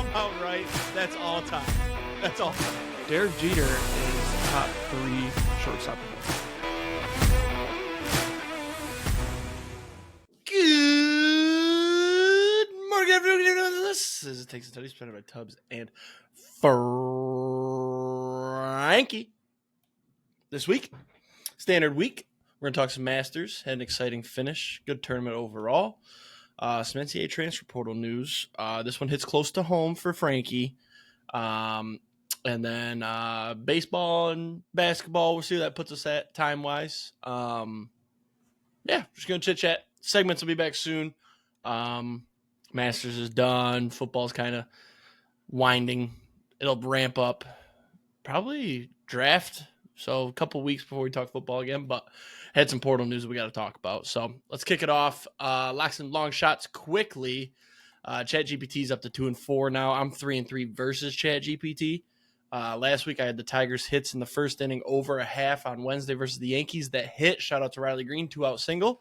somehow right. That's all time. That's all time. Derek Jeter is top 3 shortstop. Good morning, everyone. This is Takes and Tuddies, presented by Tubbs and Frankie. This week, standard week, we're going to talk some Masters. Had an exciting finish. Good tournament overall. Some NCAA transfer portal news. This one hits close to home for Frankie. And then baseball and basketball. We'll see where that puts us at time-wise. Yeah, just going to chit-chat. Segments will be back soon. Masters is done. Football's kind of winding. It'll ramp up. Probably draft. So a couple weeks before we talk football again. But had some portal news we got to talk about. So let's kick it off. Locks and Longshots quickly. ChatGPT's up to 2-4 now. I'm 3-3 versus ChatGPT. Last week I had the Tigers hits in the first inning over a half on Wednesday versus the Yankees. That hit. Shout out to Riley Green, 2-out single.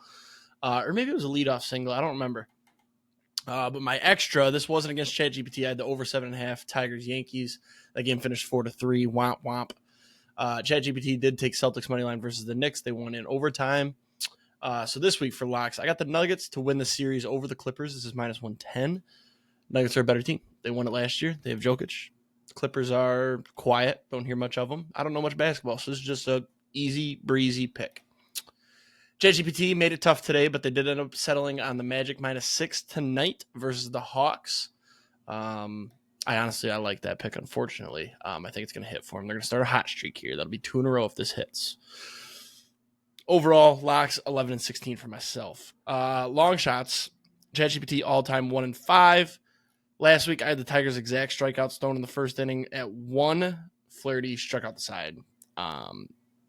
Or maybe it was a leadoff single. I don't remember. But my extra, this wasn't against ChatGPT. I had the over 7.5 Tigers Yankees. That game finished 4-3. Womp womp. ChatGPT did take Celtics money line versus the Knicks. They won in overtime. So this week for locks, I got the Nuggets to win the series over the Clippers. This is minus 110. Nuggets are a better team. They won it last year. They have Jokic. Clippers are quiet. Don't hear much of them. I don't know much basketball, so this is just a easy breezy pick. ChatGPT made it tough today, but they did end up settling on the Magic -6 tonight versus the Hawks. I like that pick, unfortunately. I think it's going to hit for them. They're going to start a hot streak here. That'll be 2 in a row if this hits. Overall, locks 11-16 for myself. Long shots, ChatGPT all-time 1-5. Last week, I had the Tigers' exact strikeout stone in the first inning at 1. Flaherty struck out the side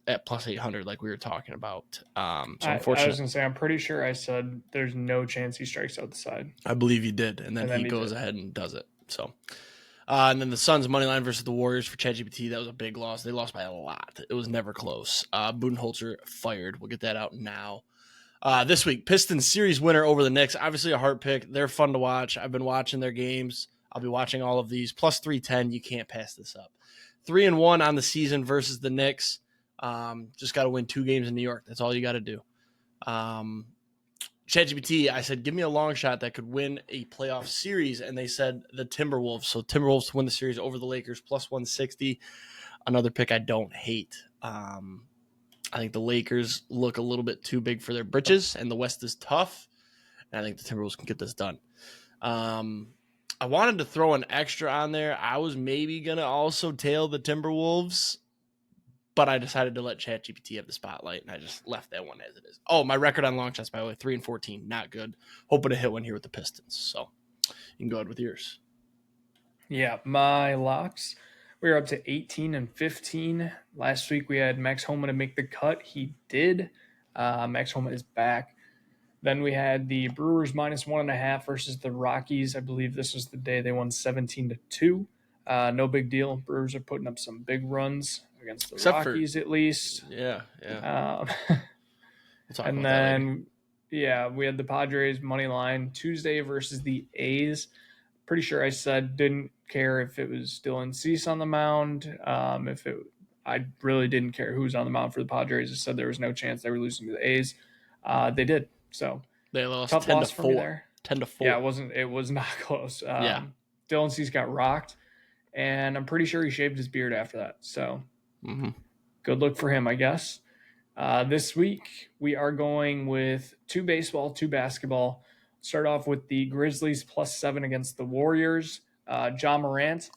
at plus 800, like we were talking about. Unfortunately, I was going to say, I'm pretty sure I said there's no chance he strikes out the side. I believe you did, and then he goes ahead and does it. So, and then the Suns money line versus the Warriors for ChatGPT. That was a big loss. They lost by a lot. It was never close. Budenholzer fired. We'll get that out now. This week, Pistons series winner over the Knicks. Obviously a hard pick. They're fun to watch. I've been watching their games. I'll be watching all of these. Plus 310. You can't pass this up. 3-1 on the season versus the Knicks. Just got to win 2 games in New York. That's all you got to do. ChatGPT, I said, give me a long shot that could win a playoff series, and they said the Timberwolves. So Timberwolves to win the series over the Lakers, plus 160. Another pick I don't hate. I think the Lakers look a little bit too big for their britches, and the West is tough, and I think the Timberwolves can get this done. I wanted to throw an extra on there. I was maybe going to also tail the Timberwolves, but I decided to let ChatGPT have the spotlight, and I just left that one as it is. Oh, my record on long shots, by the way, 3-14, not good. Hoping to hit one here with the Pistons. So you can go ahead with yours. Yeah, my locks, we were up to 18-15. Last week we had Max Homa to make the cut. He did. Max Homa is back. Then we had the Brewers -1.5 versus the Rockies. I believe this was the day they won 17-2. No big deal. Brewers are putting up some big runs against the Rockies, at least. Yeah. And then, we had the Padres money line Tuesday versus the A's. Pretty sure I said didn't care if it was Dylan Cease on the mound. I really didn't care who was on the mound for the Padres. I said there was no chance they were losing to the A's. They did. So they lost tough 10-4. loss for me there. 10-4. Yeah, it was not close. Dylan Cease got rocked, and I'm pretty sure he shaved his beard after that. So good look for him, I guess. This week, we are going with 2 baseball, 2 basketball. Start off with the Grizzlies +7 against the Warriors. John Morant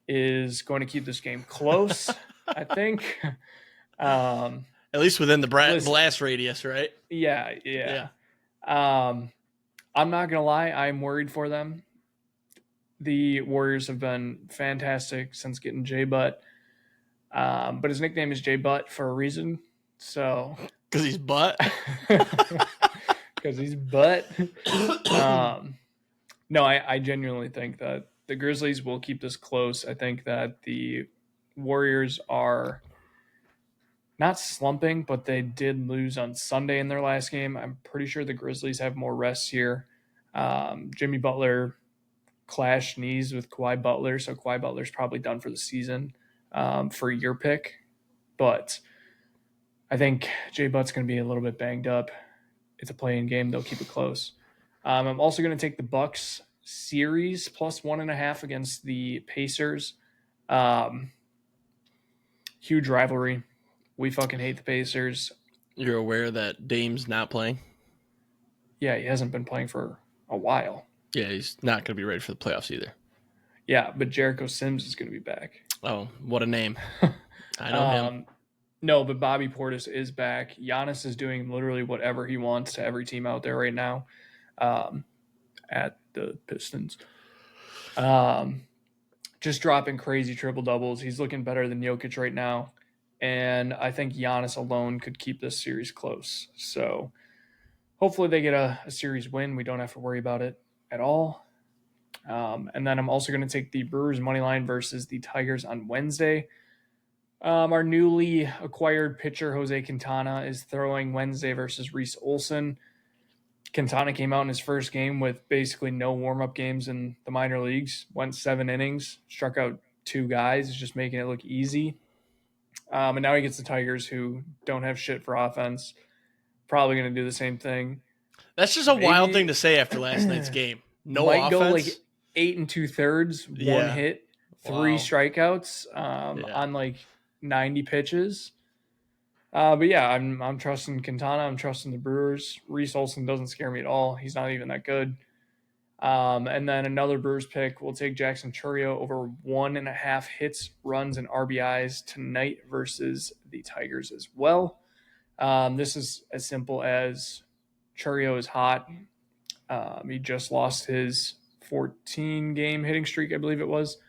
is going to keep this game close, I think. At least within the blast radius, right? Yeah. I'm not going to lie. I'm worried for them. The Warriors have been fantastic since getting J-Butt. But his nickname is J-Butt for a reason. So because he's butt. Because he's butt. No, I genuinely think that the Grizzlies will keep this close. I think that the Warriors are not slumping, but they did lose on Sunday in their last game. I'm pretty sure the Grizzlies have more rest here. Jimmy Butler clashed knees with Kawhi Butler, so Kawhi Butler's probably done for the season for your pick. But I think Jay Butt's going to be a little bit banged up. It's a play-in game. They'll keep it close. I'm also going to take the Bucks series plus 1.5 against the Pacers. Huge rivalry. We fucking hate the Pacers. You're aware that Dame's not playing? Yeah, he hasn't been playing for a while. Yeah, he's not going to be ready for the playoffs either. Yeah, but Jericho Sims is going to be back. Oh, what a name. I know him. No, but Bobby Portis is back. Giannis is doing literally whatever he wants to every team out there right now at the Pistons. Just dropping crazy triple-doubles. He's looking better than Jokic right now. And I think Giannis alone could keep this series close. So hopefully they get a series win. We don't have to worry about it at all. And then I'm also going to take the Brewers money line versus the Tigers on Wednesday. Our newly acquired pitcher, Jose Quintana, is throwing Wednesday versus Reese Olson. Quintana came out in his first game with basically no warm-up games in the minor leagues. Went 7 innings, struck out 2 guys, just making it look easy. And now he gets the Tigers, who don't have shit for offense. Probably going to do the same thing. That's just a wild thing to say after last night's game. No might offense. Go like 8 2/3, 1 hit, 3 strikeouts on like 90 pitches. But yeah, I'm trusting Quintana. I'm trusting the Brewers. Reese Olson doesn't scare me at all. He's not even that good. And then another Brewers pick. We'll take Jackson Chourio over 1.5 hits, runs, and RBIs tonight versus the Tigers as well. This is as simple as Chourio is hot. He just lost his 14-game hitting streak, I believe it was,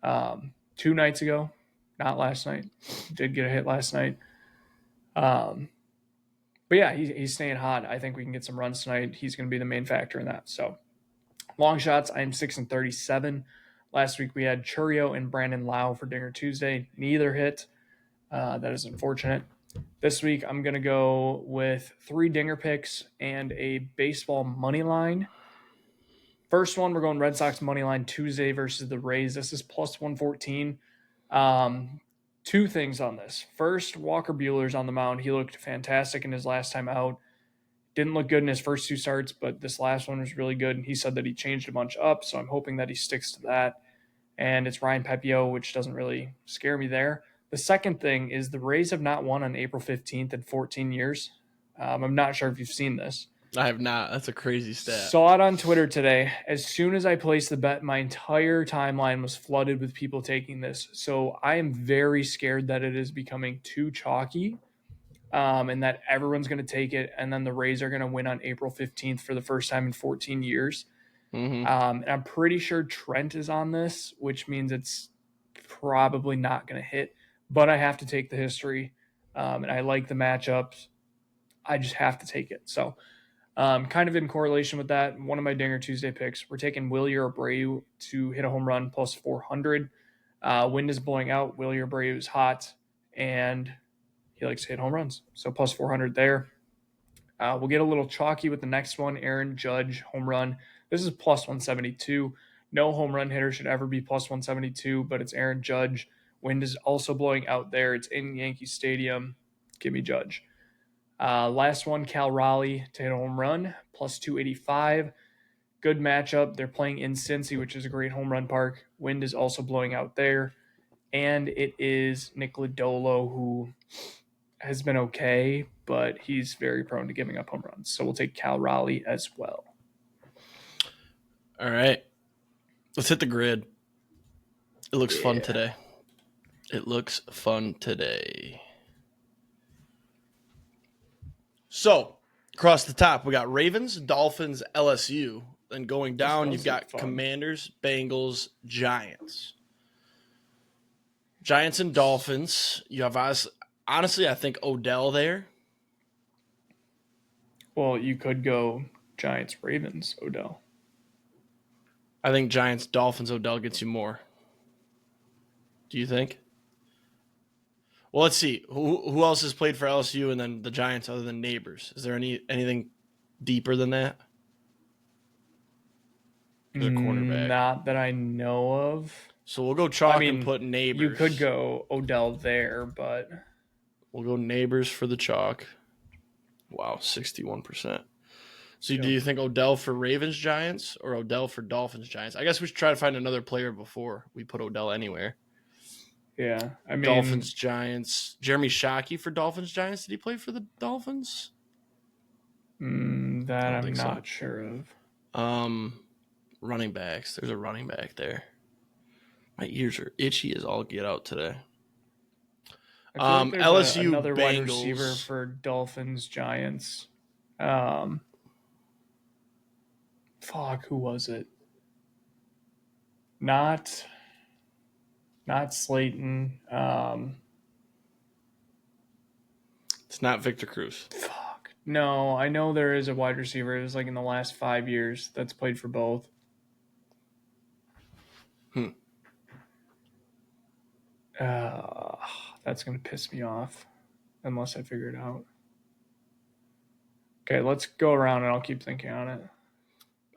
2 nights ago. Not last night. Did get a hit last night. But yeah, he's staying hot. I think we can get some runs tonight. He's going to be the main factor in that. So long shots, I'm 6-37. Last week we had Chourio and Brandon Lau for Dinger Tuesday. Neither hit. That is unfortunate. This week I'm going to go with 3 dinger picks and a baseball money line. First one, we're going Red Sox money line Tuesday versus the Rays. This is plus 114. 2 things on this. First, Walker Buehler's on the mound. He looked fantastic in his last time out. Didn't look good in his first 2 starts, but this last one was really good. And he said that he changed a bunch up, so I'm hoping that he sticks to that. And it's Ryan Pepio, which doesn't really scare me there. The second thing is the Rays have not won on April 15th in 14 years. I'm not sure if you've seen this. I have not. That's a crazy stat. Saw it on Twitter today. As soon as I placed the bet, my entire timeline was flooded with people taking this. So I am very scared that it is becoming too chalky and that everyone's going to take it. And then the Rays are going to win on April 15th for the first time in 14 years. Mm-hmm. And I'm pretty sure Trent is on this, which means it's probably not going to hit. But I have to take the history, and I like the matchups. I just have to take it. So kind of in correlation with that, one of my Dinger Tuesday picks, we're taking Wilyer Abreu to hit a home run plus 400. Wind is blowing out. Wilyer Abreu is hot, and he likes to hit home runs. So plus 400 there. We'll get a little chalky with the next one, Aaron Judge home run. This is plus 172. No home run hitter should ever be plus 172, but it's Aaron Judge. Wind is also blowing out there. It's in Yankee Stadium. Give me Judge. Last one, Cal Raleigh to hit a home run, plus 285. Good matchup. They're playing in Cincy, which is a great home run park. Wind is also blowing out there. And it is Nick Lodolo, who has been okay, but he's very prone to giving up home runs. So we'll take Cal Raleigh as well. All right. Let's hit the grid. It looks fun today. It looks fun today. So, across the top, we got Ravens, Dolphins, LSU. Then going down, you've got Commanders, Bengals, Giants. Giants and Dolphins. You have, honestly, I think Odell there. Well, you could go Giants, Ravens, Odell. I think Giants, Dolphins, Odell gets you more. Do you think? Well, let's see. Who else has played for LSU and then the Giants other than Neighbors? Is there anything deeper than that? Their cornerback. Not that I know of. So we'll go chalk and put Neighbors. You could go Odell there, but we'll go Neighbors for the chalk. Wow, 61%. So do you think Odell for Ravens Giants or Odell for Dolphins Giants? I guess we should try to find another player before we put Odell anywhere. Yeah, I mean Dolphins Giants. Jeremy Shockey for Dolphins Giants. Did he play for the Dolphins? That I'm not sure of. Running backs. There's a running back there. My ears are itchy as all get out today. Like LSU another Bengals. wide receiver for Dolphins Giants. Who was it? Not Slayton. It's not Victor Cruz. Fuck. No, I know there is a wide receiver. It was like in the last 5 years that's played for both. That's going to piss me off unless I figure it out. Okay, let's go around and I'll keep thinking on it.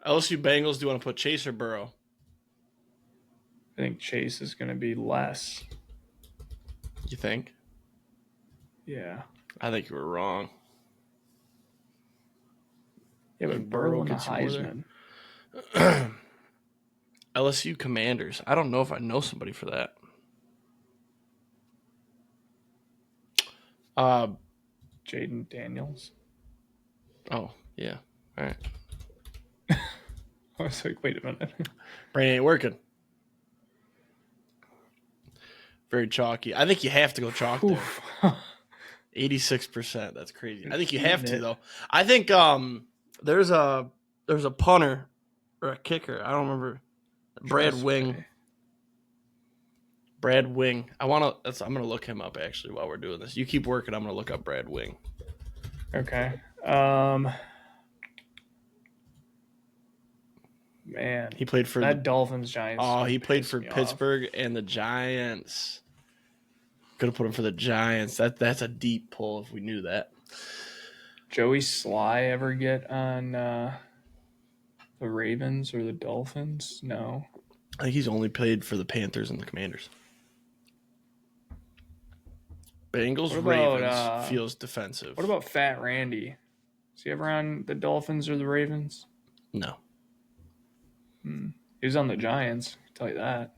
LSU Bengals, do you want to put Chase or Burrow? I think Chase is going to be less. You think? Yeah. I think you were wrong. Yeah, but Burrow and the Heisman. LSU Commanders. I don't know if I know somebody for that. Jaden Daniels. Oh, yeah. All right. I was like, wait a minute. Brain ain't working. Very chalky. I think you have to go chalk there. 86%. That's crazy. I think you have to, though. I think there's a punter or a kicker. I don't remember. Brad Wing. Brad Wing. I'm gonna look him up actually while we're doing this. You keep working. I'm gonna look up Brad Wing. Okay. Man, he played for that Dolphins Giants. Oh, he played for Pittsburgh and the Giants. Could have put him for the Giants. That's a deep pull if we knew that. Joey Sly ever get on the Ravens or the Dolphins? No. I think he's only played for the Panthers and the Commanders. Bengals Ravens feels defensive. What about Fat Randy? Is he ever on the Dolphins or the Ravens? No. He was on the Giants, I can tell you that.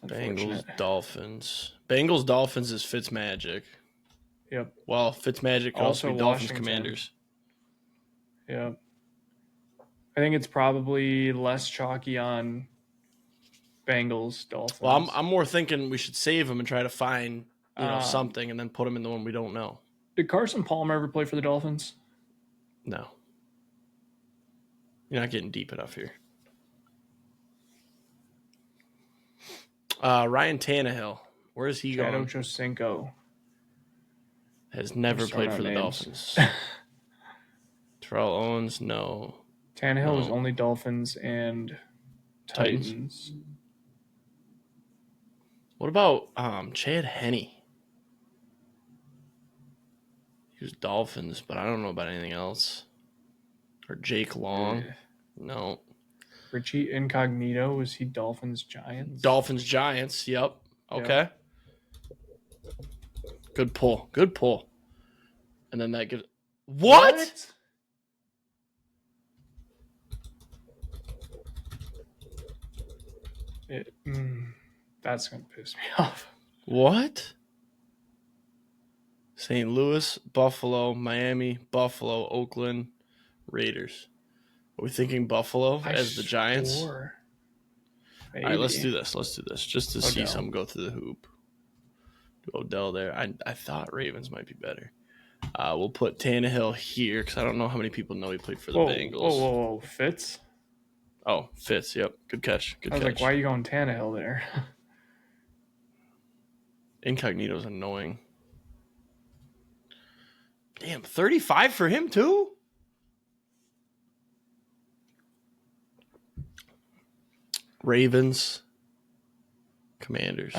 Bengals Dolphins. Bengals Dolphins is Fitzmagic. Yep. Well, Fitzmagic could also be Dolphins Commanders. Yep. I think it's probably less chalky on Bengals Dolphins. Well, I'm more thinking we should save him and try to find something and then put him in the one we don't know. Did Carson Palmer ever play for the Dolphins? No. You're not getting deep enough here. Ryan Tannehill. Where is he going? Ochocinco. Has never played for the Dolphins. Terrell Owens, no. Tannehill was only Dolphins and Titans. What about Chad Henne? He was Dolphins, but I don't know about anything else. Or Jake Long. No. Richie Incognito, was he Dolphins Giants? Dolphins Giants, yep. Okay. Yep. Good pull. Good pull. And then that gives... What? That's going to piss me off. What? St. Louis, Buffalo, Miami, Buffalo, Oakland, Raiders. Are we thinking Buffalo as the Giants? Maybe. All right, let's do this. Just to see some go through the hoop. Do Odell there. I thought Ravens might be better. We'll put Tannehill here because I don't know how many people know he played for the Bengals. Whoa. Fitz? Oh, Fitz. Yep. Good catch. I was like, why are you going Tannehill there? Incognito's annoying. Damn, 35 for him too? Ravens. Commanders.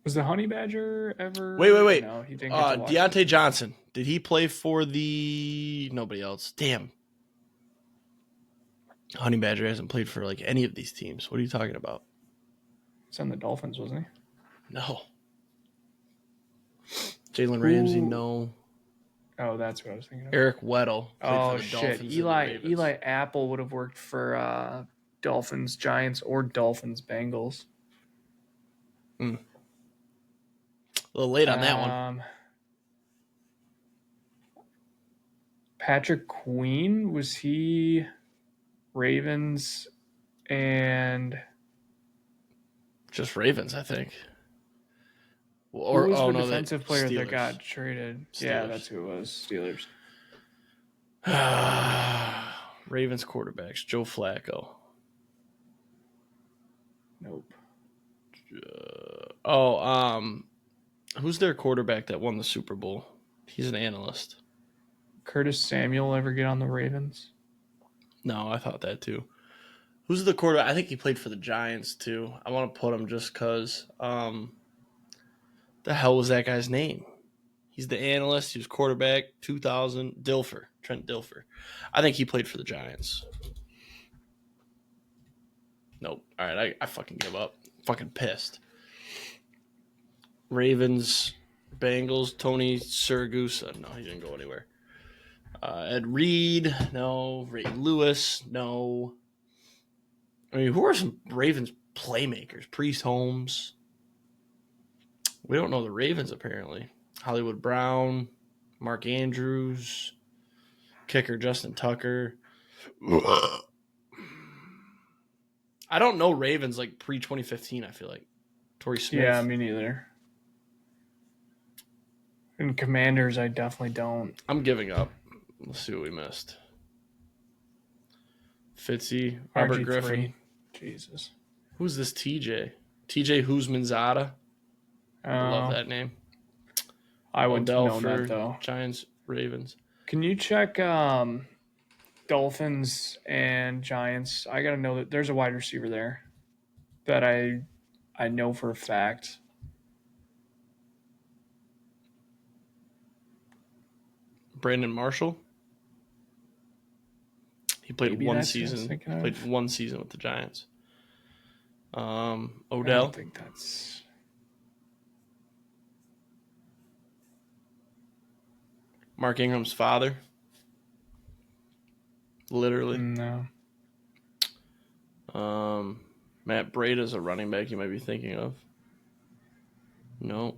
Was the Honey Badger ever? Wait. No, he didn't get to watch Deontay Johnson. Did he play for the... Nobody else. Damn. Honey Badger hasn't played for like any of these teams. What are you talking about? He's on the Dolphins, wasn't he? No. Jalen Ramsey, no. Oh, that's what I was thinking of. Eric Weddle played for the shit. Dolphins and the Ravens. Eli Apple would have worked for Dolphins, Giants, or Dolphins, Bengals. A little late on that one. Patrick Queen, was he Ravens and just Ravens, I think. Who was the defensive player that got traded? Steelers. Yeah, that's who it was. Steelers. Ravens quarterbacks. Joe Flacco. Nope. Who's their quarterback that won the Super Bowl? He's an analyst. Curtis Samuel ever get on the Ravens? No, I thought that too. Who's the quarterback? I think he played for the Giants too. I want to put him just because. The hell was that guy's name? He's the analyst. He was quarterback. 2000. Trent Dilfer. I think he played for the Giants. Nope. All right, I fucking give up. Fucking pissed. Ravens, Bengals, Tony Siragusa. No, he didn't go anywhere. Ed Reed, no. Ray Lewis, no. I mean, who are some Ravens playmakers? Priest Holmes. We don't know the Ravens, apparently. Hollywood Brown, Mark Andrews, kicker Justin Tucker. I don't know Ravens like pre-2015, I feel like. Torrey Smith. Yeah, me neither. And Commanders, I definitely don't. I'm giving up. Let's see what we missed. Fitzy, Robert RG3. Griffin. Jesus. Who's this TJ? TJ Huzmanzada. I love that name. I wouldn't know for that, though. Giants, Ravens. Can you check Dolphins and Giants? I got to know that there's a wide receiver there that I know for a fact. Brandon Marshall. He played Maybe one that's season. what I was thinking of. Played one season with the Giants. I Odell. don't think that's... Mark Ingram's father. Literally. No. Matt Breida's a running back you might be thinking of. No.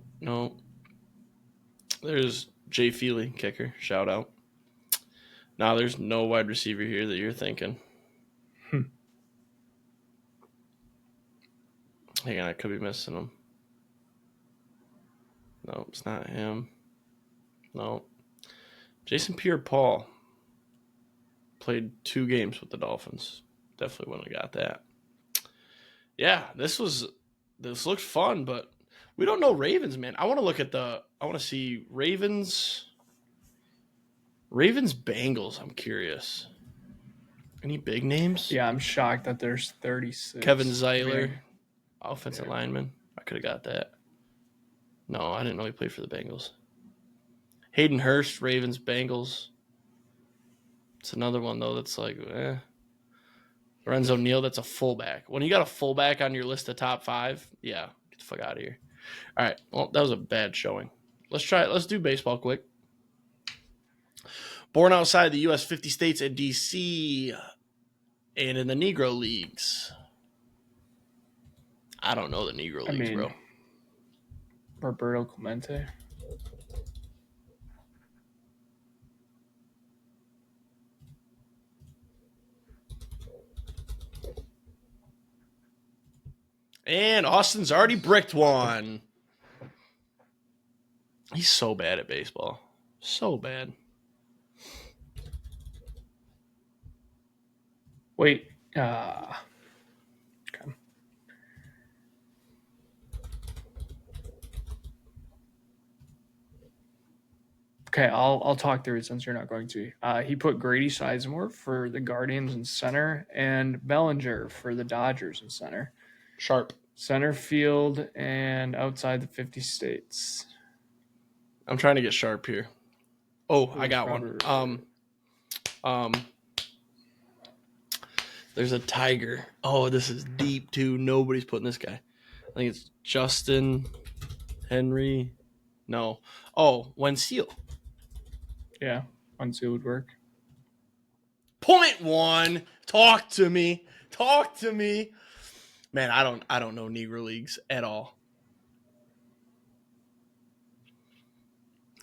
There's Jay Feely, kicker. Shout out. Now there's no wide receiver here that you're thinking. Hang on, I could be missing him. No, it's not him. No. Jason Pierre-Paul played 2 games with the Dolphins. Definitely wouldn't have got that. Yeah, this looked fun, but we don't know Ravens, man. I want to see Ravens Bengals. I'm curious. Any big names? Yeah, I'm shocked that there's 36. Kevin Zeiler, offensive lineman. I could have got that. No, I didn't know he played for the Bengals. Hayden Hurst, Ravens, Bengals. It's another one, though, that's like, Lorenzo Neal, that's a fullback. When you got a fullback on your list of top 5, yeah, get the fuck out of here. All right, well, that was a bad showing. Let's do baseball quick. Born outside the U.S., 50 states and D.C., and in the Negro Leagues. I don't know the Negro Leagues, bro. Roberto Clemente. And Austin's already bricked one. He's so bad at baseball. So bad. Wait. Okay, I'll talk through it since you're not going to. He put Grady Sizemore for the Guardians in center and Bellinger for the Dodgers in center. Sharp. Center field and outside the 50 states. I'm trying to get Sharp here. Oh, I got one. There's a tiger. Oh, this is deep, too. Nobody's putting this guy. I think it's Justin Henry. No. Oh, Wensil. Yeah, Wensil would work. 0.1. Talk to me. Man, I don't know Negro Leagues at all.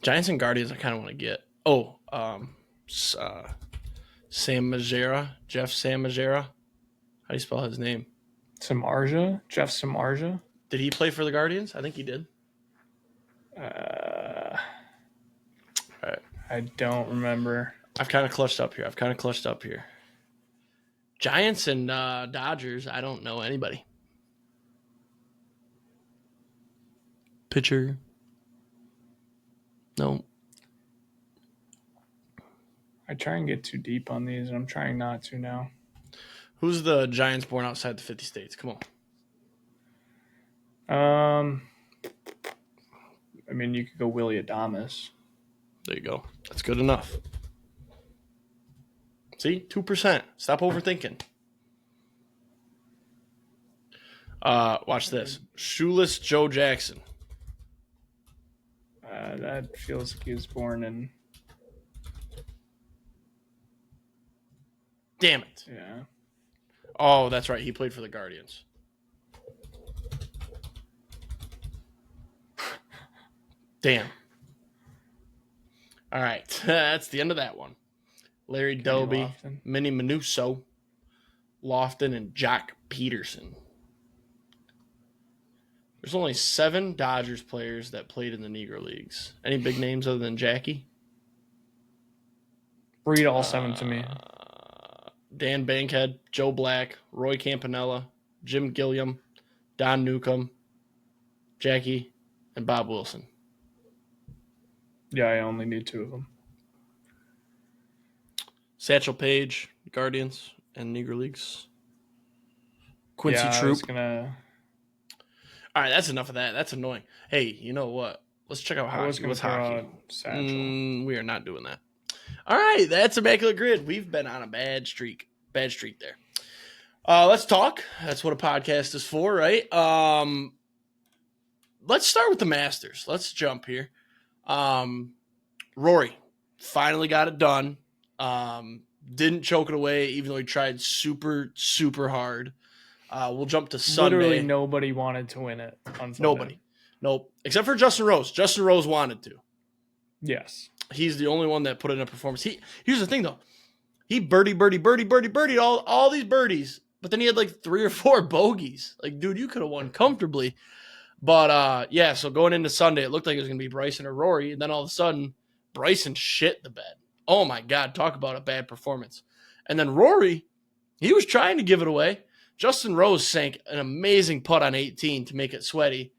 Giants and Guardians I kind of want to get. Oh, Sam Majera. Jeff Sam Majera. How do you spell his name? Samardzija? Jeff Samardzija? Did he play for the Guardians? I think he did. All right. I don't remember. I've kind of clutched up here. Giants and Dodgers, I don't know anybody. Pitcher. No. I try and get too deep on these, and I'm trying not to now. Who's the Giants born outside the 50 states? Come on. I mean, you could go Willie Adames. There you go. That's good enough. See? 2%. Stop overthinking. Watch this. Shoeless Joe Jackson. That feels like he was born in... Damn it. Yeah. Oh, that's right. He played for the Guardians. Damn. All right. That's the end of that one. Larry Doby, Minnie Manuso, Lofton, and Jock Peterson. There's only 7 Dodgers players that played in the Negro Leagues. Any big names other than Jackie? Read all 7 to me. Dan Bankhead, Joe Black, Roy Campanella, Jim Gilliam, Don Newcomb, Jackie, and Bob Wilson. Yeah, I only need 2 of them. Satchel Paige, Guardians, and Negro Leagues. Quincy Troop. All right, that's enough of that. That's annoying. Hey, you know what? Let's check out hockey. What's hockey? We are not doing that. All right, that's Immaculate Grid. We've been on a bad streak. Bad streak there. Let's talk. That's what a podcast is for, right? Let's start with the Masters. Let's jump here. Rory finally got it done. Didn't choke it away, even though he tried super, super hard. We'll jump to Sunday. Literally nobody wanted to win it on Sunday. Nobody. Nope. Except for Justin Rose. Justin Rose wanted to. Yes. He's the only one that put in a performance. Here's the thing, though. He birdied all these birdies, but then he had like 3 or 4 bogeys. Like, dude, you could have won comfortably. But, yeah, so going into Sunday, it looked like it was going to be Bryson or Rory, and then all of a sudden, Bryson shit the bed. Oh, my God, talk about a bad performance. And then Rory, he was trying to give it away. Justin Rose sank an amazing putt on 18 to make it sweaty.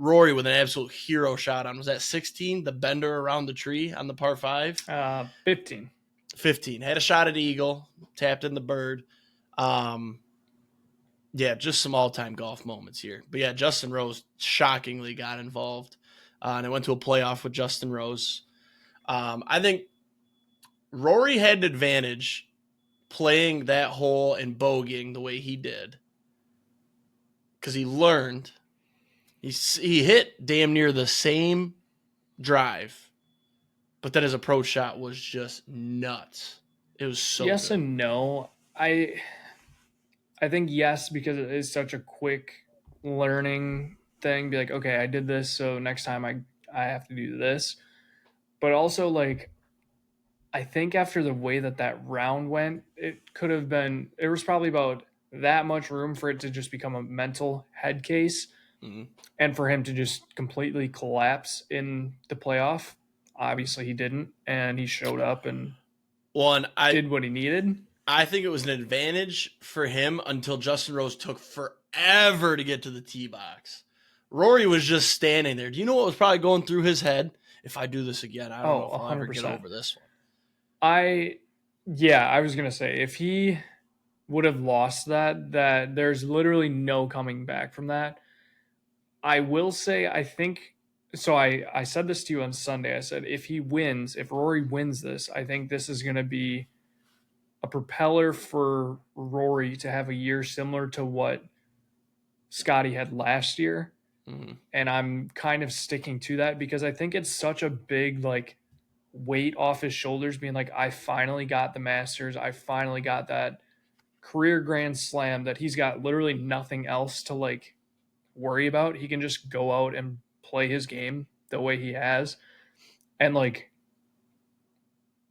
Rory with an absolute hero shot on, was that 16, the bender around the tree on the par 5? 15. 15. Had a shot at eagle, tapped in the bird. Yeah, just some all-time golf moments here. But, yeah, Justin Rose shockingly got involved. And I went to a playoff with Justin Rose. I think Rory had an advantage playing that hole and bogeying the way he did. Because he learned. He hit damn near the same drive. But then his approach shot was just nuts. It was so yes good. And no. I think yes, because it is such a quick learning thing. Be like, okay, I did this, so next time I have to do this. But also, like, I think after the way that round went, it could have been, there was probably about that much room for it to just become a mental head case. Mm-hmm. And for him to just completely collapse in the playoff. Obviously he didn't, and he showed up and did what he needed. I think it was an advantage for him until Justin Rose took forever to get to the tee box. Rory was just standing there. Do you know what was probably going through his head? If I do this again, I don't know if I'll ever get over this one. I was going to say, if he would have lost that there's literally no coming back from that. I will say, I think, so I said this to you on Sunday. I said, if Rory wins this, I think this is going to be a propeller for Rory to have a year similar to what Scotty had last year. Mm-hmm. And I'm kind of sticking to that because I think it's such a big like weight off his shoulders being like, I finally got the Masters. I finally got that career Grand Slam that he's got literally nothing else to like worry about. He can just go out and play his game the way he has. And like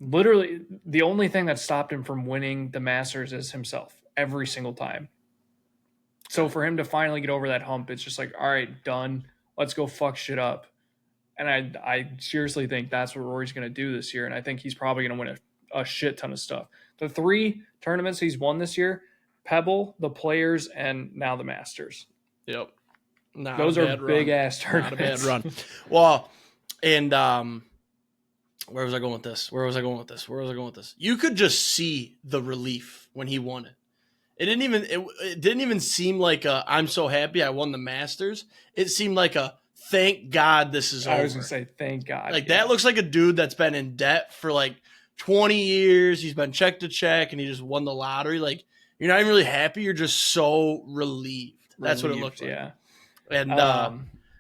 literally the only thing that stopped him from winning the Masters is himself every single time. So for him to finally get over that hump, it's just like, all right, done. Let's go fuck shit up. And I seriously think that's what Rory's going to do this year. And I think he's probably going to win a shit ton of stuff. The 3 tournaments he's won this year, Pebble, the Players, and now the Masters. Yep. Those are big-ass tournaments. Not a bad run. Well, and where was I going with this? You could just see the relief when he won it. It didn't even seem like I'm so happy I won the Masters. It seemed like a thank God this is over. I was going to say thank God. Like that looks like a dude that's been in debt for like 20 years. He's been check to check and he just won the lottery. Like you're not even really happy. You're just so relieved. That's what it looked like. Yeah. And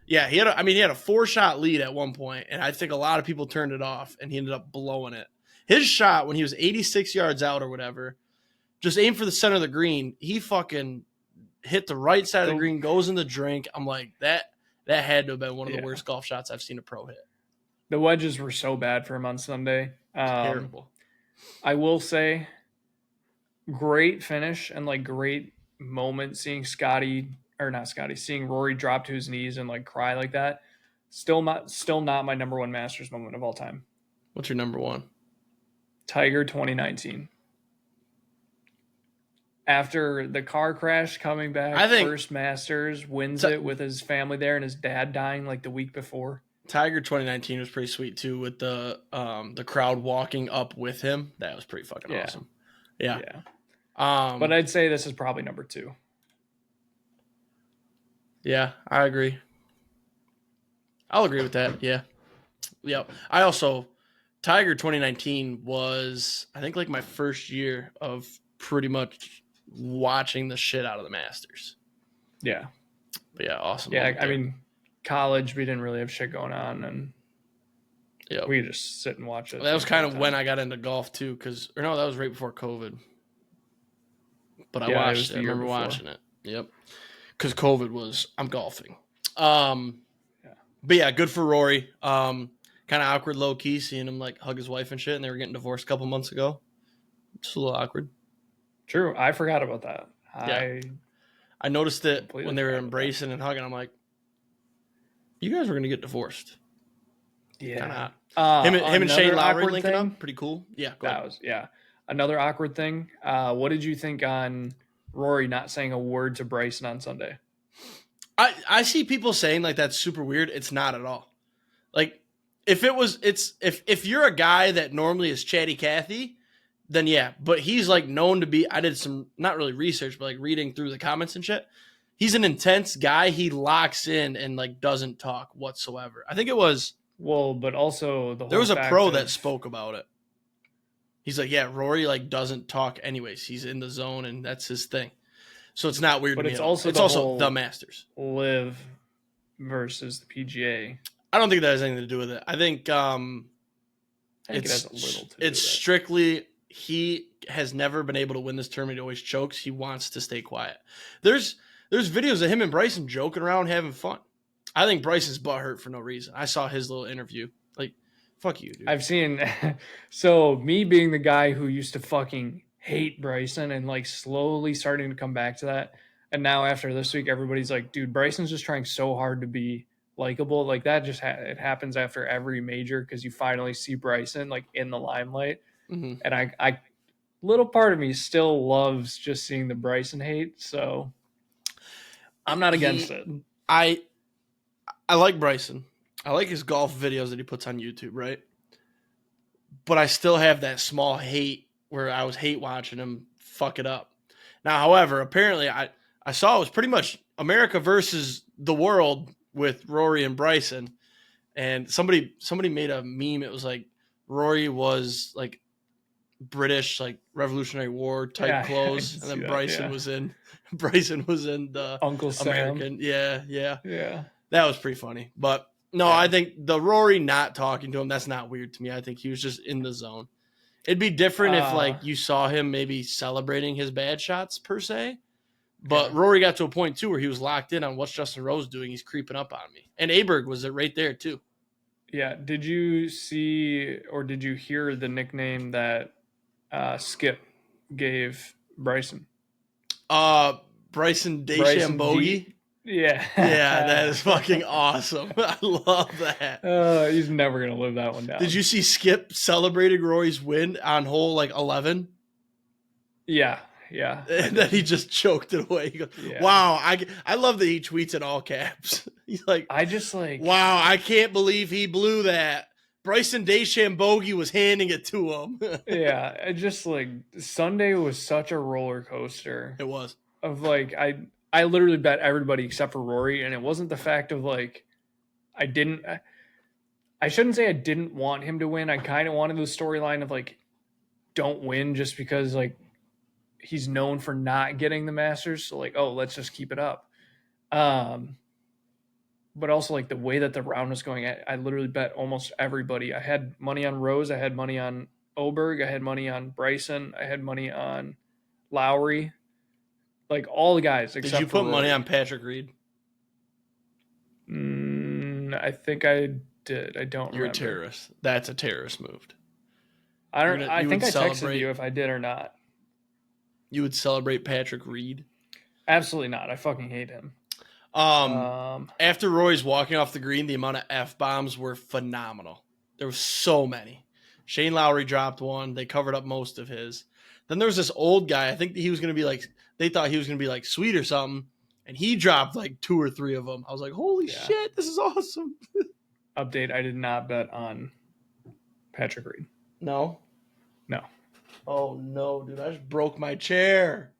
he had a 4-shot lead at one point, and I think a lot of people turned it off, and he ended up blowing it. His shot when he was 86 yards out or whatever, just aim for the center of the green. He fucking hit the right side of the green, goes in the drink. I'm like, that had to have been one of the worst golf shots I've seen a pro hit. The wedges were so bad for him on Sunday. Terrible. I will say, great finish and like great moment seeing seeing Rory drop to his knees and like cry like that. Still not my number one Masters moment of all time. What's your number one? Tiger 2019. After the car crash, coming back, I think first Masters, wins it with his family there and his dad dying like the week before. Tiger 2019 was pretty sweet too, with the crowd walking up with him. That was pretty fucking awesome. Yeah. But I'd say this is probably number 2. Yeah, I agree. I'll agree with that. Yeah. Yep. Tiger 2019 was, I think, like my first year of pretty much watching the shit out of the Masters. Yeah. But yeah, awesome. Yeah, I mean, college, we didn't really have shit going on, and we could just sit and watch it. That was kind of when I got into golf too, that was right before COVID. But I watched it. I remember watching it. Yep. Because COVID was, I'm golfing. But yeah, good for Rory. Kind of awkward, low key, seeing him like hug his wife and shit, and they were getting divorced a couple months ago. Just a little awkward. True, I forgot about that. Yeah. I noticed it when they were embracing and hugging. I'm like, you guys were gonna get divorced. Yeah. Him and Shane Lowry linking up, pretty cool. Yeah, another awkward thing. What did you think on Rory not saying a word to Bryson on Sunday? I see people saying like that's super weird. It's not at all. Like if you're a guy that normally is chatty Cathy, then yeah. But he's like known to be. I did some not really research, but like reading through the comments and shit. He's an intense guy. He locks in and like doesn't talk whatsoever. I think it was but also there was a pro that spoke about it. He's like, yeah, Rory like doesn't talk anyways. He's in the zone and that's his thing. So it's not weird. But to me it's at all. also the Masters live versus the PGA. I don't think that has anything to do with it. I think it has a little to do it's strictly he has never been able to win this tournament. He always chokes. He wants to stay quiet. There's videos of him and Bryson joking around, having fun. I think Bryson's butt hurt for no reason. I saw his little interview. Like, fuck you, dude. I've seen. So me being the guy who used to fucking hate Bryson and like slowly starting to come back to that. And now after this week, everybody's like, dude, Bryson's just trying so hard to be likable. Like that just it happens after every major because you finally see Bryson like in the limelight. Mm-hmm. And I little part of me still loves just seeing the Bryson hate. So I'm not against it. I like Bryson. I like his golf videos that he puts on YouTube, right? But I still have that small hate where I was hate watching him fuck it up. Now, however, apparently I saw it was pretty much America versus the world with Rory and Bryson. And somebody made a meme. It was like Rory was like British like Revolutionary War type Yeah, I clothes, can and see then that, Bryson yeah. was in Bryson was in the Uncle Sam. American. Yeah. Yeah. That was pretty funny. But no, Yeah. I think the Rory not talking to him, that's not weird to me. I think he was just in the zone. It'd be different if like you saw him maybe celebrating his bad shots per se. But Yeah. Rory got to a point too where he was locked in on what's Justin Rose doing. He's creeping up on me. And Aberg was right there too. Yeah. Did you see or did you hear the nickname that Skip gave Bryson? Bryson DeChambeau. Yeah. Yeah, that is fucking awesome. I love that. He's never going to live that one down. Did you see Skip celebrating Rory's win on hole like 11? Yeah. Yeah. And then he just choked it away. He goes, Yeah. wow, I love that he tweets in all caps. He's like, I just like, wow, I can't believe he blew that. Bryson DeChambeau was handing it to him. yeah. I just like, Sunday was such a roller coaster. It was. Of like, I literally bet everybody except for Rory. And it wasn't the fact of like, I shouldn't say I didn't want him to win. I kind of wanted the storyline of like, don't win just because like he's known for not getting the Masters. So like, oh, let's just keep it up. But also like the way that the round was going, I literally bet almost everybody. I had money on Rose. I had money on Oberg. I had money on Bryson. I had money on Lowry. Like all the guys. Did you put money on Patrick Reed? I think I did. I don't remember. You're a terrorist. That's a terrorist move. I don't. I think I texted celebrate- you if I did or not. You would celebrate Patrick Reed? Absolutely not. I fucking hate him. After Roy's walking off the green, the amount of F-bombs were phenomenal. There were so many. Shane Lowry dropped one. They covered up most of his. Then there was this old guy. I think he was going to be like, they thought he was going to be like sweet or something. And he dropped like 2 or 3 of them. I was like, holy shit, this is awesome. Update, I did not bet on Patrick Reed. No? No. Oh, no, dude. I just broke my chair.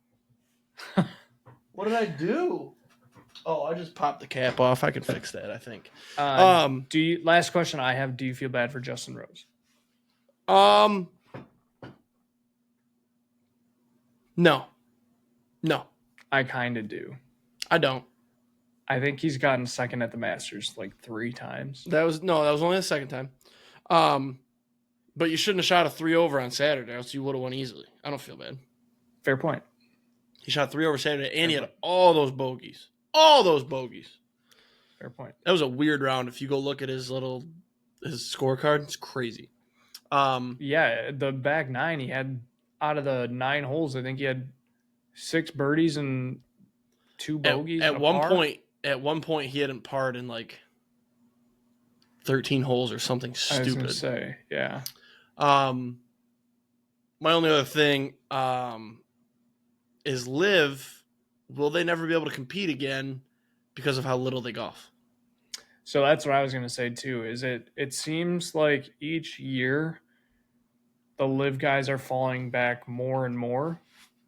What did I do? Oh, I just popped the cap off. I can fix that, I think. Last question I have, do you feel bad for Justin Rose? No. I kind of do. I don't. I think he's gotten second at the Masters like 3 times. That was only the second time. But you shouldn't have shot a 3 over on Saturday, else you would have won easily. I don't feel bad. Fair point. He shot 3 over Saturday, and he had all those bogeys. All those bogeys. Fair point. That was a weird round. If you go look at his scorecard, it's crazy. Yeah, the back 9, he had out of the 9 holes, I think he had 6 birdies and 2 bogeys. At one point, he hadn't parred in like 13 holes or something stupid. I was gonna say, yeah. My only other thing is Liv. Will they never be able to compete again because of how little they golf? So that's what I was going to say too, is it seems like each year the live guys are falling back more and more.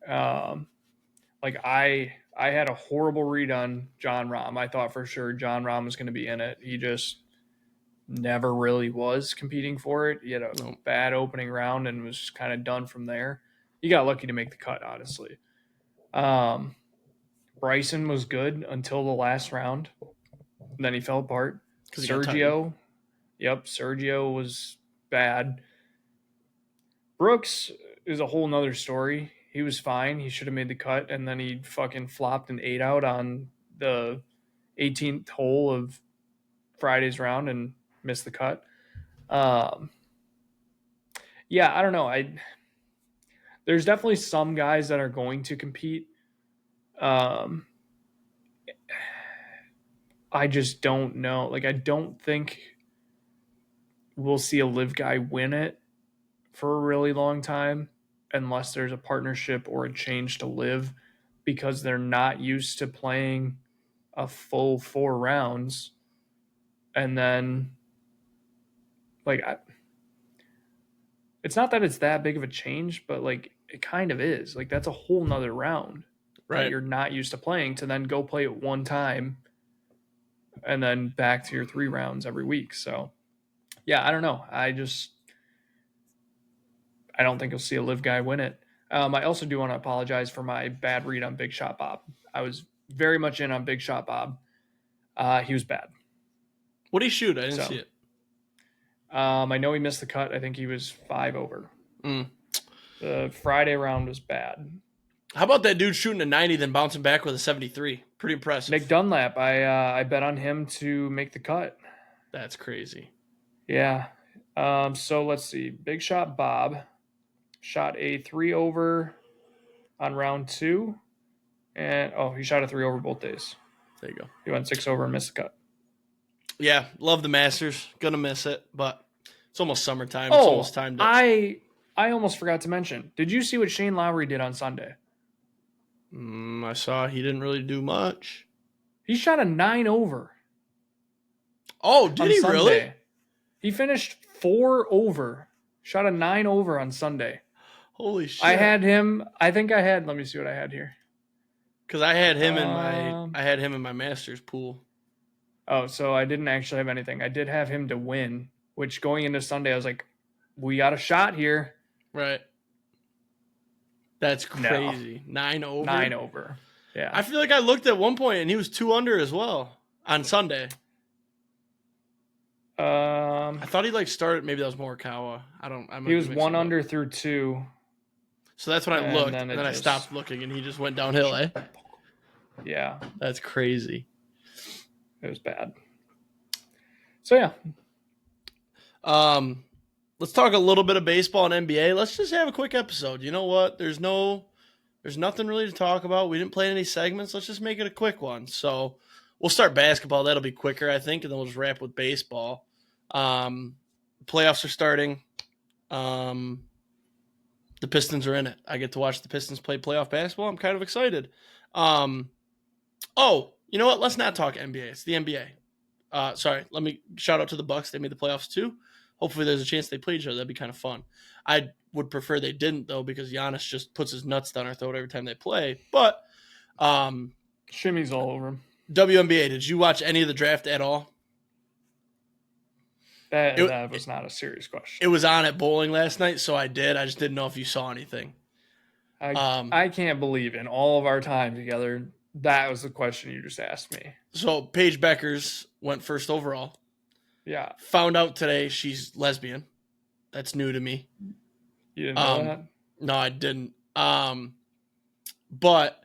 Like I had a horrible read on John Rahm. I thought for sure John Rahm was going to be in it. He just never really was competing for it. He had a bad opening round and was kind of done from there. He got lucky to make the cut, honestly. Bryson was good until the last round. Then he fell apart. Sergio was bad. Brooks is a whole nother story. He was fine. He should have made the cut, and then he fucking flopped an 8 out on the 18th hole of Friday's round and missed the cut. Yeah, I don't know. There's definitely some guys that are going to compete. I just don't know. Like, I don't think we'll see a live guy win it for a really long time unless there's a partnership or a change to live, because they're not used to playing a full 4 rounds. And then, like, it's not that it's that big of a change, but like it kind of is. Like, that's a whole nother round that you're not used to playing, to then go play it one time and then back to your 3 rounds every week. So yeah, I don't know. I I don't think you'll see a live guy win it. I also do want to apologize for my bad read on Big Shot Bob. I was very much in on Big Shot Bob. He was bad. What did he shoot? I didn't see it. I know he missed the cut. I think he was 5 over. The Friday round was bad. How about that dude shooting a 90, then bouncing back with a 73? Pretty impressive. Nick Dunlap, I bet on him to make the cut. That's crazy. Yeah. So let's see. Big Shot Bob shot a 3 over on round 2. And, he shot a 3 over both days. There you go. He went 6 over and missed the cut. Yeah, love the Masters. Gonna miss it, but it's almost summertime. It's almost time to... I almost forgot to mention. Did you see what Shane Lowry did on Sunday? I saw he didn't really do much. He shot a 9 over. Oh, did he Sunday. Really? He finished 4 over. Shot a 9 over on Sunday. Holy shit. I had him. I think I had. Let me see what I had here. Because I had him in my Masters pool. Oh, so I didn't actually have anything. I did have him to win, which going into Sunday, I was like, we got a shot here. Right. That's crazy. No. 9 over? 9 over. Yeah. I feel like I looked at one point and he was 2 under as well on Sunday. I thought he started, maybe that was Morikawa. He was 1 under through 2. So that's when I looked, and then I stopped looking and he just went downhill, eh? Yeah. That's crazy. It was bad. So yeah. Let's talk a little bit of baseball and NBA. Let's just have a quick episode. You know what? There's nothing really to talk about. We didn't play any segments. Let's just make it a quick one. So we'll start basketball. That'll be quicker, I think, and then we'll just wrap with baseball. Playoffs are starting. The Pistons are in it. I get to watch the Pistons play playoff basketball. I'm kind of excited. You know what? Let's not talk NBA. It's the NBA. Sorry. Let me shout out to the Bucks. They made the playoffs too. Hopefully there's a chance they play each other. That'd be kind of fun. I would prefer they didn't, though, because Giannis just puts his nuts down our throat every time they play. But shimmy's all over him. WNBA, did you watch any of the draft at all? That was not a serious question. It was on at bowling last night, so I did. I just didn't know if you saw anything. I can't believe in all of our time together, that was the question you just asked me. So Paige Beckers went first overall. Yeah. Found out today she's lesbian. That's new to me. You didn't know that? No, I didn't. But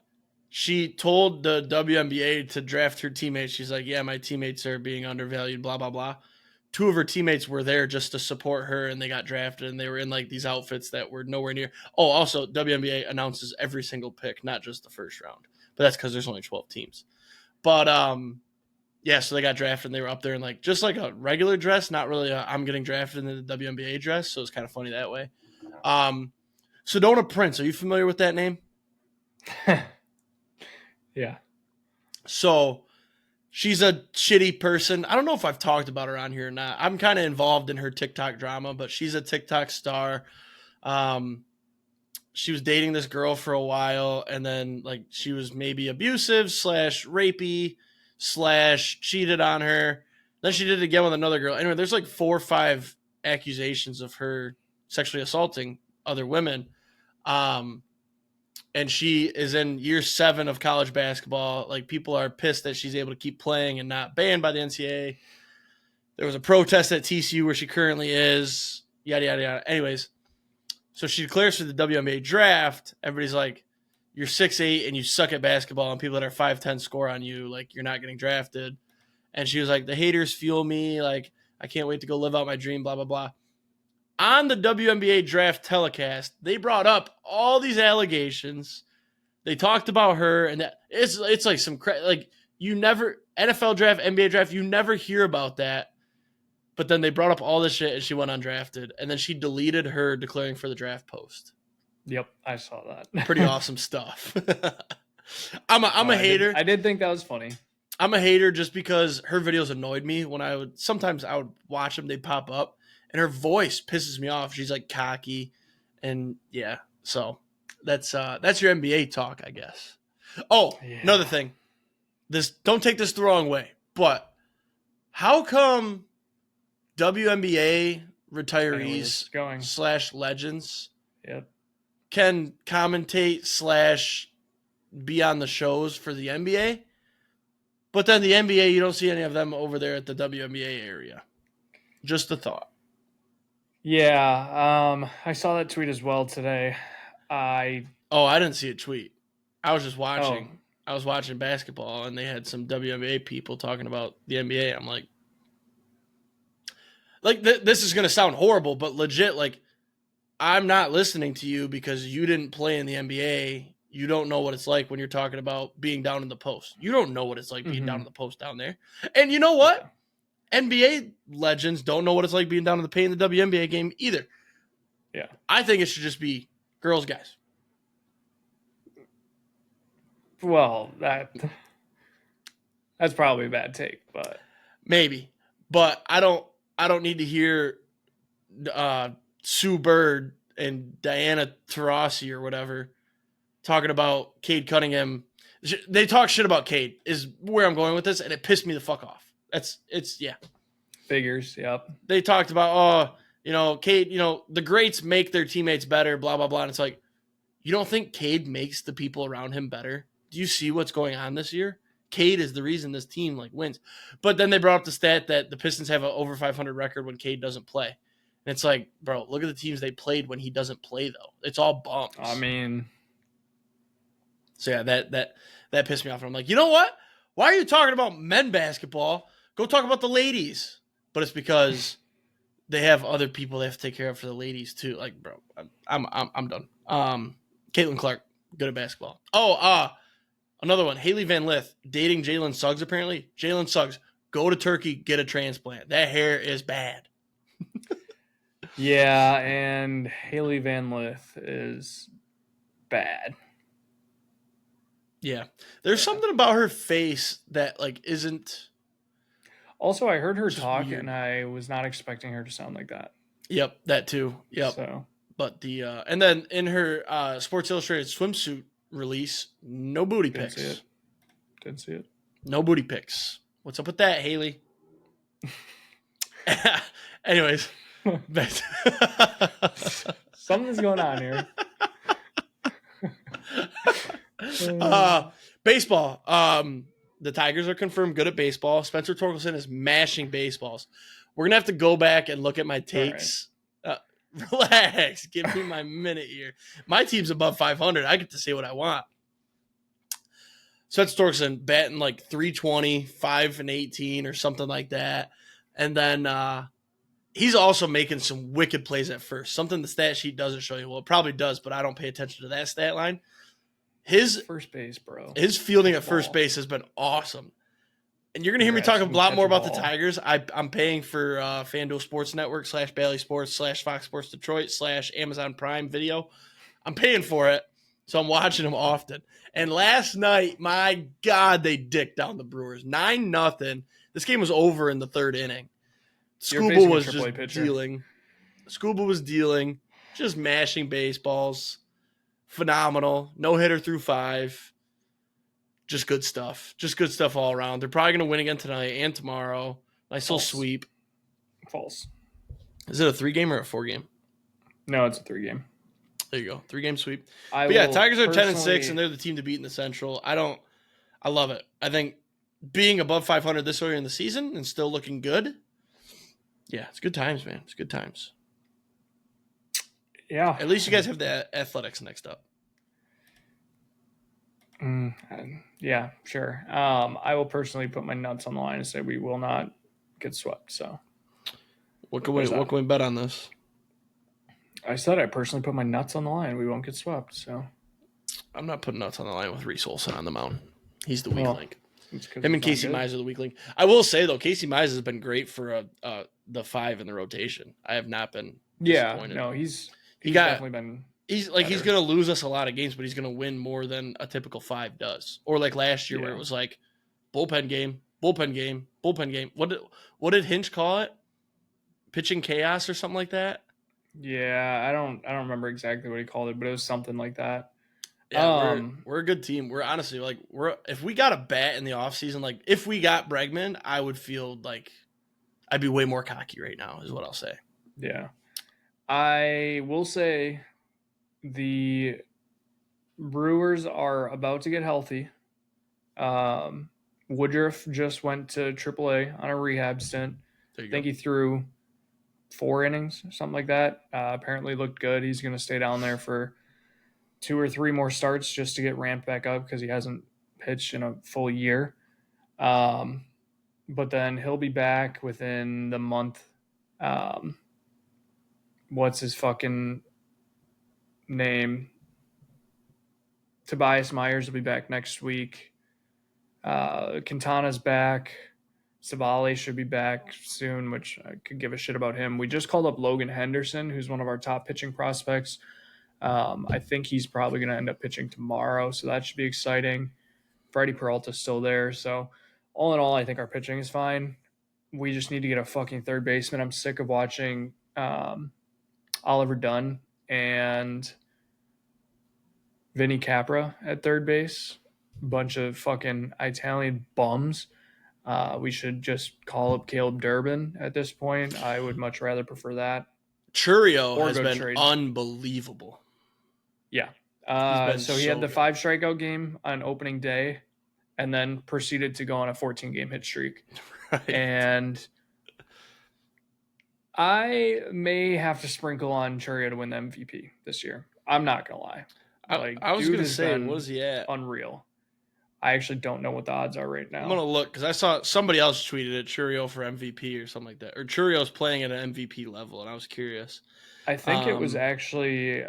she told the WNBA to draft her teammates. She's like, yeah, my teammates are being undervalued, blah, blah, blah. 2 of her teammates were there just to support her, and they got drafted, and they were in these outfits that were nowhere near. Oh, also, WNBA announces every single pick, not just the first round. But that's because there's only 12 teams. But, yeah, so they got drafted, and they were up there in just like a regular dress, not really I'm getting drafted in the WNBA dress, so it's kind of funny that way. Sedona Prince, are you familiar with that name? Yeah. So she's a shitty person. I don't know if I've talked about her on here or not. I'm kind of involved in her TikTok drama, but she's a TikTok star. She was dating this girl for a while, and then she was maybe abusive / rapey / cheated on her. Then she did it again with another girl. Anyway, there's 4 or 5 accusations of her sexually assaulting other women. And she is in year 7 of college basketball. People are pissed that she's able to keep playing and not banned by the NCAA. There was a protest at TCU where she currently is, yada, yada, yada. Anyways, so she declares for the WNBA draft. Everybody's like, you're 6'8" and you suck at basketball, and people that are 5'10" score on you, you're not getting drafted. And she was like, the haters fuel me. I can't wait to go live out my dream, blah, blah, blah. On the WNBA draft telecast, they brought up all these allegations. They talked about her, and that it's some you never NFL draft, NBA draft, you never hear about that. But then they brought up all this shit, and she went undrafted, and then she deleted her declaring for the draft post. Yep, I saw that. Pretty awesome stuff. I'm a hater. I did think that was funny. I'm a hater just because her videos annoyed me when I would watch them, they'd pop up. And her voice pisses me off. She's cocky, and yeah. So that's your NBA talk, I guess. Oh, yeah. Another thing. Don't take this the wrong way, but how come WNBA retirees / legends Yep. can commentate / be on the shows for the NBA. But then the NBA, you don't see any of them over there at the WNBA area. Just a thought. Yeah, I saw that tweet as well today. I didn't see a tweet. I was just watching. Oh. I was watching basketball, and they had some WNBA people talking about the NBA. I'm like this is going to sound horrible, but legit, like, I'm not listening to you because you didn't play in the NBA. You don't know what it's like when you're talking about being down in the post. You don't know what it's like being down in the post down there. And you know what? Yeah. NBA legends don't know what it's like being down in the paint in the WNBA game either. Yeah. I think it should just be girls, guys. Well, that's probably a bad take, but maybe. But I don't need to hear Sue Bird and Diana Taurasi or whatever talking about Cade Cunningham. They talk shit about Cade is where I'm going with this, and it pissed me the fuck off. Yeah. Figures, yep. They talked about, Cade, the greats make their teammates better, blah, blah, blah. And it's like, you don't think Cade makes the people around him better? Do you see what's going on this year? Cade is the reason this team wins. But then they brought up the stat that the Pistons have an over 500 record when Cade doesn't play. And it's like, bro, look at the teams they played when he doesn't play, though. It's all bumps. I mean. So, yeah, that pissed me off. And I'm like, you know what? Why are you talking about men basketball? Go talk about the ladies. But it's because they have other people they have to take care of for the ladies, too. Like, bro, I'm done. Caitlin Clark, good at basketball. Another one, Haley Van Lith, dating Jalen Suggs, apparently. Jalen Suggs, go to Turkey, get a transplant. That hair is bad. Yeah, and Haley Van Lith is bad. Yeah. There's something about her face that, isn't... Also, I heard her talk, weird. And I was not expecting her to sound like that. Yep, that too. Yep. So. But and then in her Sports Illustrated swimsuit release, no booty pics. Didn't see it. No booty pics. What's up with that, Haley? Anyways. Something's going on here. Baseball. The Tigers are confirmed good at baseball. Spencer Torkelson is mashing baseballs. We're going to have to go back and look at my takes. Right. Relax. Give me my minute here. My team's above 500. I get to say what I want. Spencer Torkelson batting 320, 5-18 or something like that. And then he's also making some wicked plays at first. Something the stat sheet doesn't show you. Well, it probably does, but I don't pay attention to that stat line. His first base, bro. His fielding at first base has been awesome. And you're going to hear me talk a lot more about the Tigers. I'm paying for FanDuel Sports Network / Bally Sports / Fox Sports Detroit / Amazon Prime Video. I'm paying for it, so I'm watching them often. And last night, my God, they dicked down the Brewers. 9-0. This game was over in the third inning. Scuba was just dealing. Scuba was dealing, just mashing baseballs. Phenomenal. No hitter through 5. Just good stuff. Just good stuff all around. They're probably going to win again tonight and tomorrow. Nice little sweep. False. Is it a 3-game or a 4-game? No, it's a 3-game. There you go. 3-game sweep. Tigers are 10-6, and they're the team to beat in the Central. I love it. I think being above 500 this early in the season and still looking good. Yeah, it's good times, man. It's good times. Yeah. At least you guys have the Athletics next up. Yeah, sure. I will personally put my nuts on the line and say we will not get swept. So, what can we bet on this? I said I personally put my nuts on the line. We won't get swept. So, I'm not putting nuts on the line with Reese Olson on the mound. He's the weak link. Him and Casey Mize are the weak link. I will say though, Casey Mize has been great for the 5 in the rotation. I have not been disappointed. No, he's definitely been. He's better. He's going to lose us a lot of games, but he's going to win more than a typical 5 does. Or like last year where it was bullpen game. What did Hinch call it? Pitching chaos or something like that? Yeah, I don't remember exactly what he called it, but it was something like that. Yeah, we're a good team. We're honestly if we got a bat in the offseason, if we got Bregman, I would feel like I'd be way more cocky right now, is what I'll say. Yeah. I will say the Brewers are about to get healthy. Woodruff just went to AAA on a rehab stint. I think he threw 4 innings, something like that. Apparently looked good. He's going to stay down there for 2 or 3 more starts just to get ramped back up because he hasn't pitched in a full year. But then he'll be back within the month. What's his fucking name? Tobias Myers will be back next week. Quintana's back. Savale should be back soon, which I could give a shit about him. We just called up Logan Henderson, who's one of our top pitching prospects. I think he's probably going to end up pitching tomorrow, so that should be exciting. Freddie Peralta's still there. So all in all, I think our pitching is fine. We just need to get a fucking third baseman. I'm sick of watching Oliver Dunn and Vinny Capra at third base. Bunch of fucking Italian bums. We should just call up Caleb Durbin at this point. I would much rather prefer that. Churio has been unbelievable. Yeah. So he had the 5 strikeout game on opening day and then proceeded to go on a 14-game hit streak. Right. And I may have to sprinkle on Churio to win the MVP this year. I'm not going to lie. I was going to say, what's he at? Unreal. I actually don't know what the odds are right now. I'm going to look because I saw somebody else tweeted it, Churio for MVP or something like that. Or Churio's playing at an MVP level, and I was curious. I think it was actually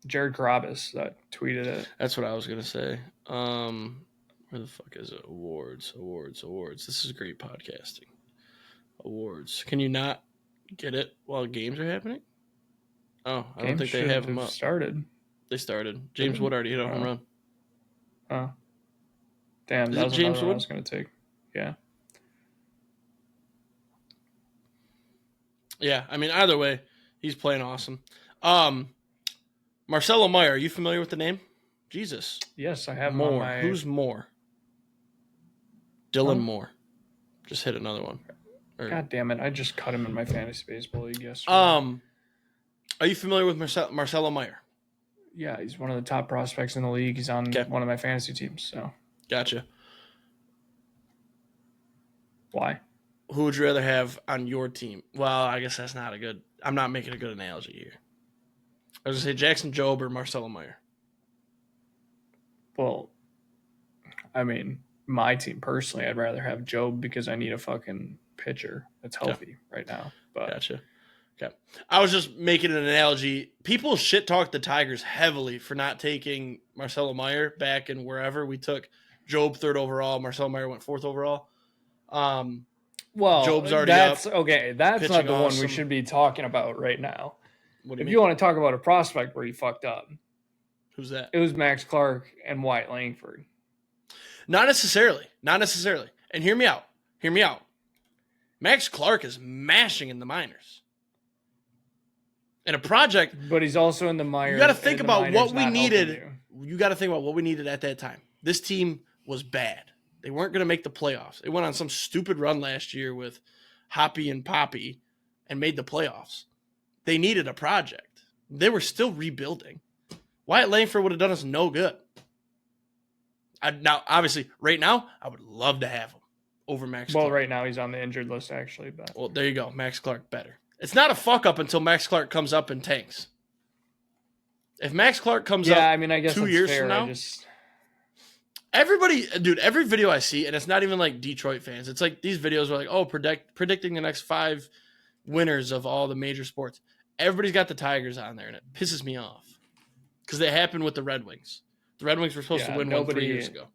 Jared Carabas that tweeted it. That's what I was going to say. Where the fuck is it? Awards. This is great podcasting. Awards. Can you not get it while games are happening? Oh, I don't think they have them up. They started. James Wood already hit a home run. Oh. Damn, that was James Wood I was going to take. Yeah. Yeah, I mean, either way, he's playing awesome. Marcelo Meyer, are you familiar with the name? Jesus. Yes, I have Moore. Who's Moore? Dylan Moore. Just hit another one. God damn it. I just cut him in my fantasy baseball league yesterday. Are you familiar with Marcelo Meyer? Yeah, he's one of the top prospects in the league. He's on one of my fantasy teams. So gotcha. Why? Who would you rather have on your team? Well, I guess that's not I'm not making a good analogy here. I was going to say Jackson Jobe or Marcelo Meyer. Well, I mean, my team personally, I'd rather have Jobe because I need a fucking pitcher that's healthy right now. But gotcha. Okay. I was just making an analogy. People shit talk the Tigers heavily for not taking Marcelo Meyer back in wherever. We took Jobe 3rd overall. Marcelo Meyer went 4th overall. Well, Jobe's already that's up, okay. That's not the awesome. one we should be talking about right now. What do you want to talk about a prospect where he fucked up, who's that? It was Max Clark and Wyatt Langford. Not necessarily. And hear me out. Max Clark is mashing in the minors. In a project, but he's also in the minors. You got to think about what we needed. You got to think about what we needed at that time. This team was bad. They weren't going to make the playoffs. They went on some stupid run last year with Hoppy and Poppy and made the playoffs. They needed a project. They were still rebuilding. Wyatt Langford would have done us no good. Now, obviously, right now, I would love to have him over Max Clark. Well, right now, he's on the injured list, actually. But well, there you go. Max Clark better. It's not a fuck up until Max Clark comes up and tanks. If Max Clark comes up I mean, I guess 2 years fair. from now, everybody, dude, every video I see, and it's not even like Detroit fans. It's like these videos are like, oh, predicting the next 5 winners of all the major sports. Everybody's got the Tigers on there, and it pisses me off because they happened with the Red Wings. The Red Wings were supposed to win one 3 years ago.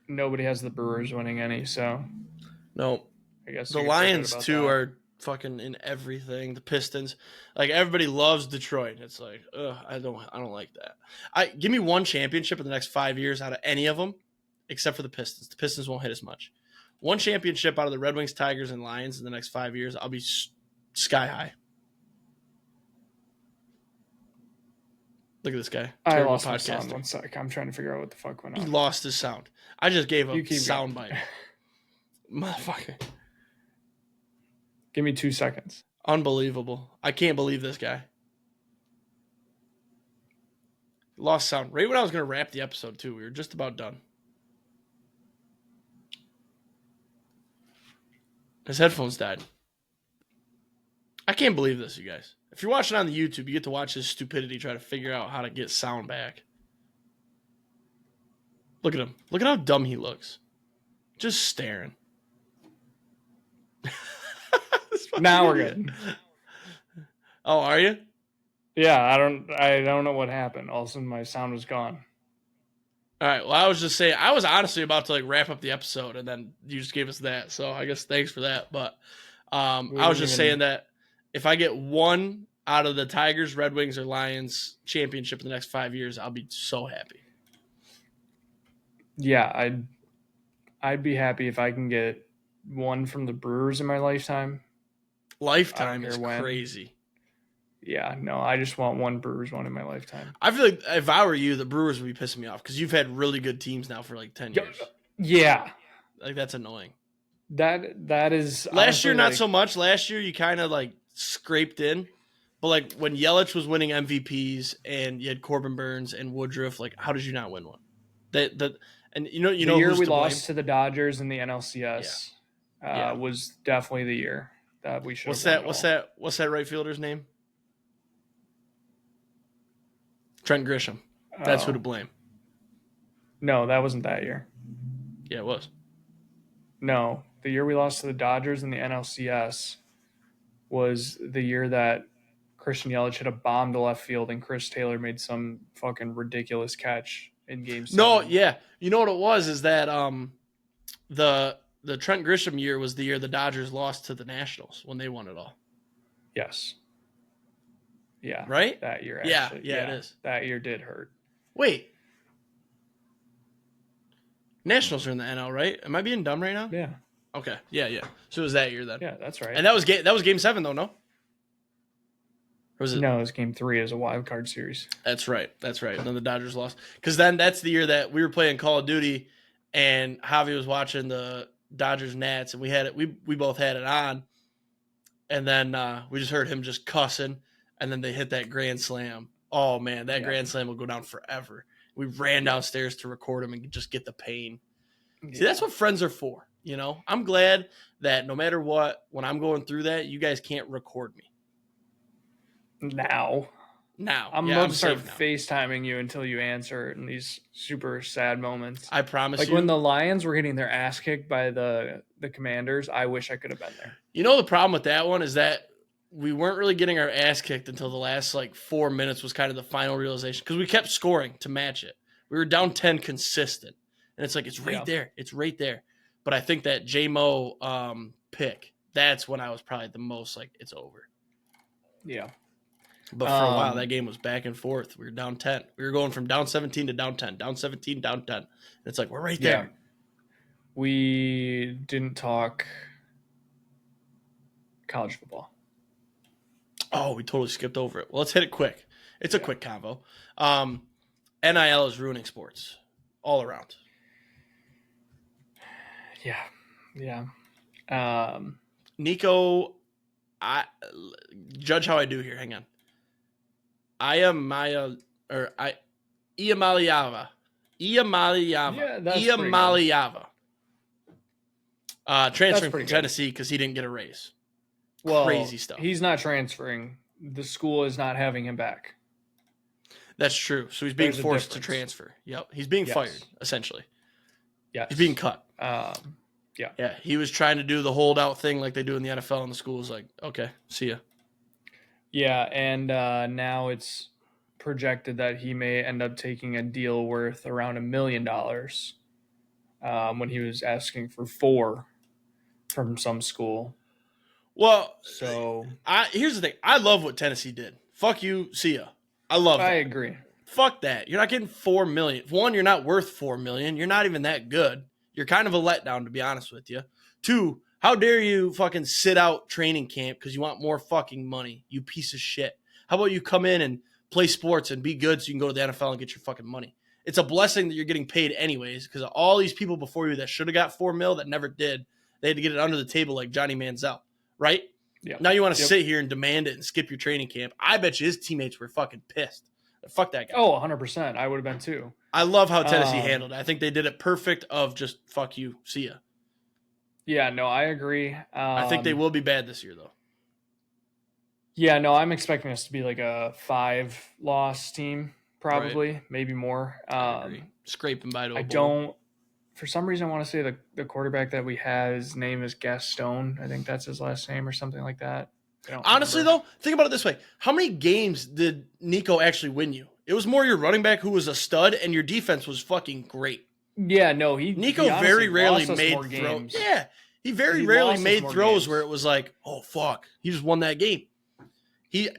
Nobody has the Brewers winning any, so no. I guess the Lions too are fucking in everything. The Pistons, like everybody loves Detroit. It's like, I don't like that. Give me one championship in the next 5 years out of any of them, except for the Pistons. The Pistons won't hit as much. One championship out of the Red Wings, Tigers, and Lions in the next 5 years, I'll be sky high. Look at this guy. I lost my sound. 1 sec. I'm trying to figure out what the fuck went on. He lost his sound. I just gave a sound bite. Motherfucker. Give me 2 seconds. Unbelievable. I can't believe this guy. Lost sound. Right when I was going to wrap the episode, too. We were just about done. His headphones died. I can't believe this, you guys. If you're watching on the YouTube, you get to watch his stupidity try to figure out how to get sound back. Look at him. Look at how dumb he looks. Just staring. Now we're good. Oh, are you? Yeah, I don't know what happened. All of a sudden my sound was gone. All right. Well, I was just saying, I was honestly about to like wrap up the episode, and then you just gave us that. So I guess thanks for that. But I was just saying that if I get one out of the Tigers, Red Wings, or Lions championship in the next 5 years, I'll be so happy. Yeah, I'd be happy if I can get one from the Brewers in my lifetime. Lifetime is crazy. Yeah, no, I just want one Brewers one in my lifetime. I feel like if I were you, the Brewers would be pissing me off because you've had really good teams now for like 10 years. Yeah. Like, that's annoying. That is... Last year, not so much. Last year, you kind of like scraped in. But like when Yelich was winning MVPs and you had Corbin Burns and Woodruff, like how did you not win one? And you know the year we lost to the Dodgers in the NLCS was definitely the year that we should. What's that right fielder's name? Trent Grisham. That's who to blame. No, that wasn't that year. Yeah, it was. No, the year we lost to the Dodgers in the NLCS was the year that Christian Yelich hit a bomb to left field and Chris Taylor made some fucking ridiculous catch in Game 7. No, yeah. You know what it was is that the Trent Grisham year was the year the Dodgers lost to the Nationals when they won it all. Yes. Yeah. Right? That year, actually. Yeah, it is. That year did hurt. Wait. Nationals are in the NL, right? Am I being dumb right now? Yeah. Okay. Yeah. So it was that year then. Yeah, that's right. And that was Game 7 though, no? Or was it? No, it was Game 3 as a wild card series. That's right. And then the Dodgers lost. Because then that's the year that we were playing Call of Duty and Javi was watching the Dodgers Nats and we had it. We both had it on. And then we just heard him just cussing. And then they hit that grand slam. Oh, man, that grand slam will go down forever. We ran downstairs to record him and just get the pain. Yeah. See, that's what friends are for, you know? I'm glad that no matter what, when I'm going through that, you guys can't record me. Now. I'm about to start FaceTiming you until you answer in these super sad moments. I promise you. Like when the Lions were getting their ass kicked by the Commanders, I wish I could have been there. You know the problem with that one is that we weren't really getting our ass kicked until the last like 4 minutes was kind of the final realization because we kept scoring to match it. We were down 10 consistent. And it's like, it's right there. It's right there. But I think that J-Mo pick, that's when I was probably the most like, it's over. Yeah. But for a while, that game was back and forth. We were down 10. We were going from down 17 to down 10, down 17, down 10. And it's like, we're right there. Yeah. We didn't talk college football. Oh, we totally skipped over it. Well, let's hit it quick. It's a quick convo. NIL is ruining sports all around. Yeah. Nico, judge how I do here. Hang on. Iamaleava. Iamaleava. Transferring from Tennessee because he didn't get a raise. Well, crazy stuff. He's not transferring. The school is not having him back. That's true. So he's being forced to transfer. Yep. He's being fired, essentially. Yeah. He's being cut. Yeah. He was trying to do the holdout thing like they do in the NFL, and the school was like, okay, see ya. Yeah, and now it's projected that he may end up taking a deal worth around $1 million when he was asking for $4 million from some school. Well, so here's the thing. I love what Tennessee did. Fuck you, see ya. I love that. I agree. Fuck that. You're not getting $4 million. One, you're not worth $4 million. You're not even that good. You're kind of a letdown, to be honest with you. Two, how dare you fucking sit out training camp because you want more fucking money, you piece of shit. How about you come in and play sports and be good so you can go to the NFL and get your fucking money? It's a blessing that you're getting paid anyways because all these people before you that should have got $4 million that never did, they had to get it under the table like Johnny Manziel. Right? Yeah. Now you want to sit here and demand it and skip your training camp. I bet you his teammates were fucking pissed. Fuck that guy. Oh, 100%. I would have been too. I love how Tennessee handled it. I think they did it perfect of just fuck you, see ya. Yeah, no, I agree. I think they will be bad this year, though. Yeah, no, I'm expecting us to be like a 5-loss team, probably, Right. maybe more. I agree. Scraping by to a I bowl. don't, for some reason, I want to say the quarterback that we had, his name is Gaston. I think that's his last name or something like that. Honestly, though, think about it this way. How many games did Nico actually win you? It was more your running back who was a stud, and your defense was fucking great. Yeah, no, Nico very rarely made throws. Yeah, he very rarely made throws where it was like, oh, fuck, he just won that game.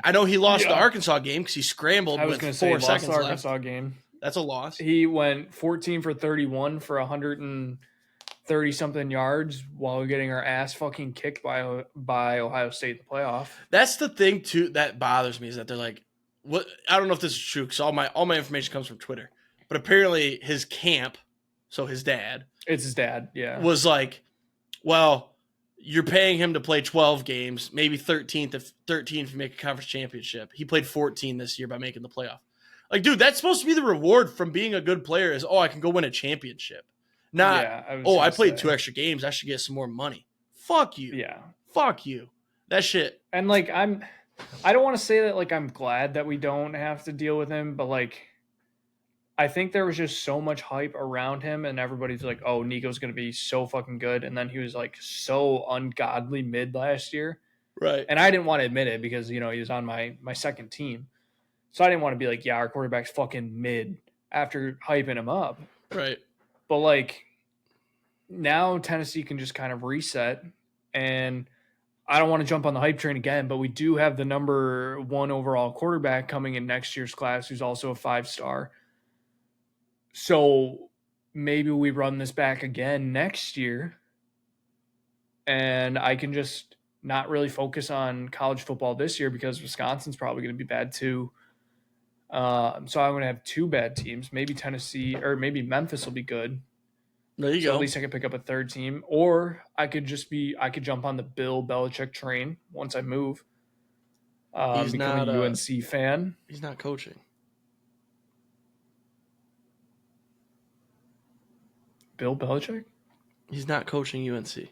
I know he lost the Arkansas game because he scrambled with 4 seconds left. Arkansas game. That's a loss. He went 14 for 31 for 130-something yards while getting our ass fucking kicked by Ohio State in the playoff. That's the thing, too, that bothers me is that they're like, what? I don't know if this is true because all my information comes from Twitter. But apparently his camp, so his dad. It's his dad, yeah. Was like, well, you're paying him to play 12 games, maybe 13 if you make a conference championship. He played 14 this year by making the playoff. Like, dude, that's supposed to be the reward from being a good player is, I can go win a championship. Not, I played 2 extra games. I should get some more money. Fuck you. Yeah. Fuck you. That shit. And, like, I don't want to say that, like, I'm glad that we don't have to deal with him, but, like, I think there was just so much hype around him, and everybody's like, oh, Nico's going to be so fucking good. And then he was, like, so ungodly mid last year. Right. And I didn't want to admit it because, he was on my second team. So I didn't want to be like, yeah, our quarterback's fucking mid after hyping him up. Right. But, like, now Tennessee can just kind of reset. And I don't want to jump on the hype train again, but we do have the number 1 overall quarterback coming in next year's class who's also a 5-star. So maybe we run this back again next year and I can just not really focus on college football this year because Wisconsin's probably going to be bad too. So I'm going to have 2 bad teams. Maybe Tennessee or maybe Memphis will be good. There you go. At least I could pick up a 3rd team, or I could jump on the Bill Belichick train once I move. He's become not a UNC fan. He's not coaching. Bill Belichick? He's not coaching UNC.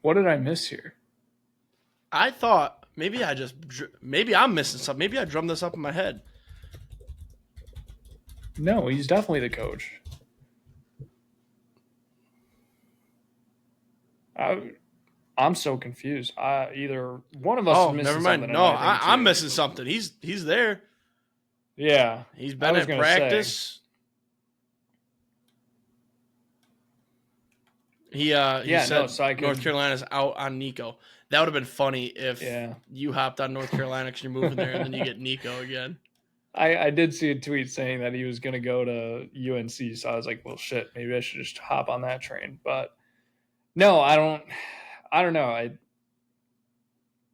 What did I miss here? I thought maybe I'm missing something. Maybe I drummed this up in my head. No, he's definitely the coach. I'm so confused. Either one of us is missing something. Never mind. No, I'm missing something. He's there. Yeah. He's been at practice. He said North Carolina's out on Nico. That would have been funny if you hopped on North Carolina because you're moving there and then you get Nico again. I did see a tweet saying that he was going to go to UNC, so I was like, well, shit, maybe I should just hop on that train. But no, I don't know.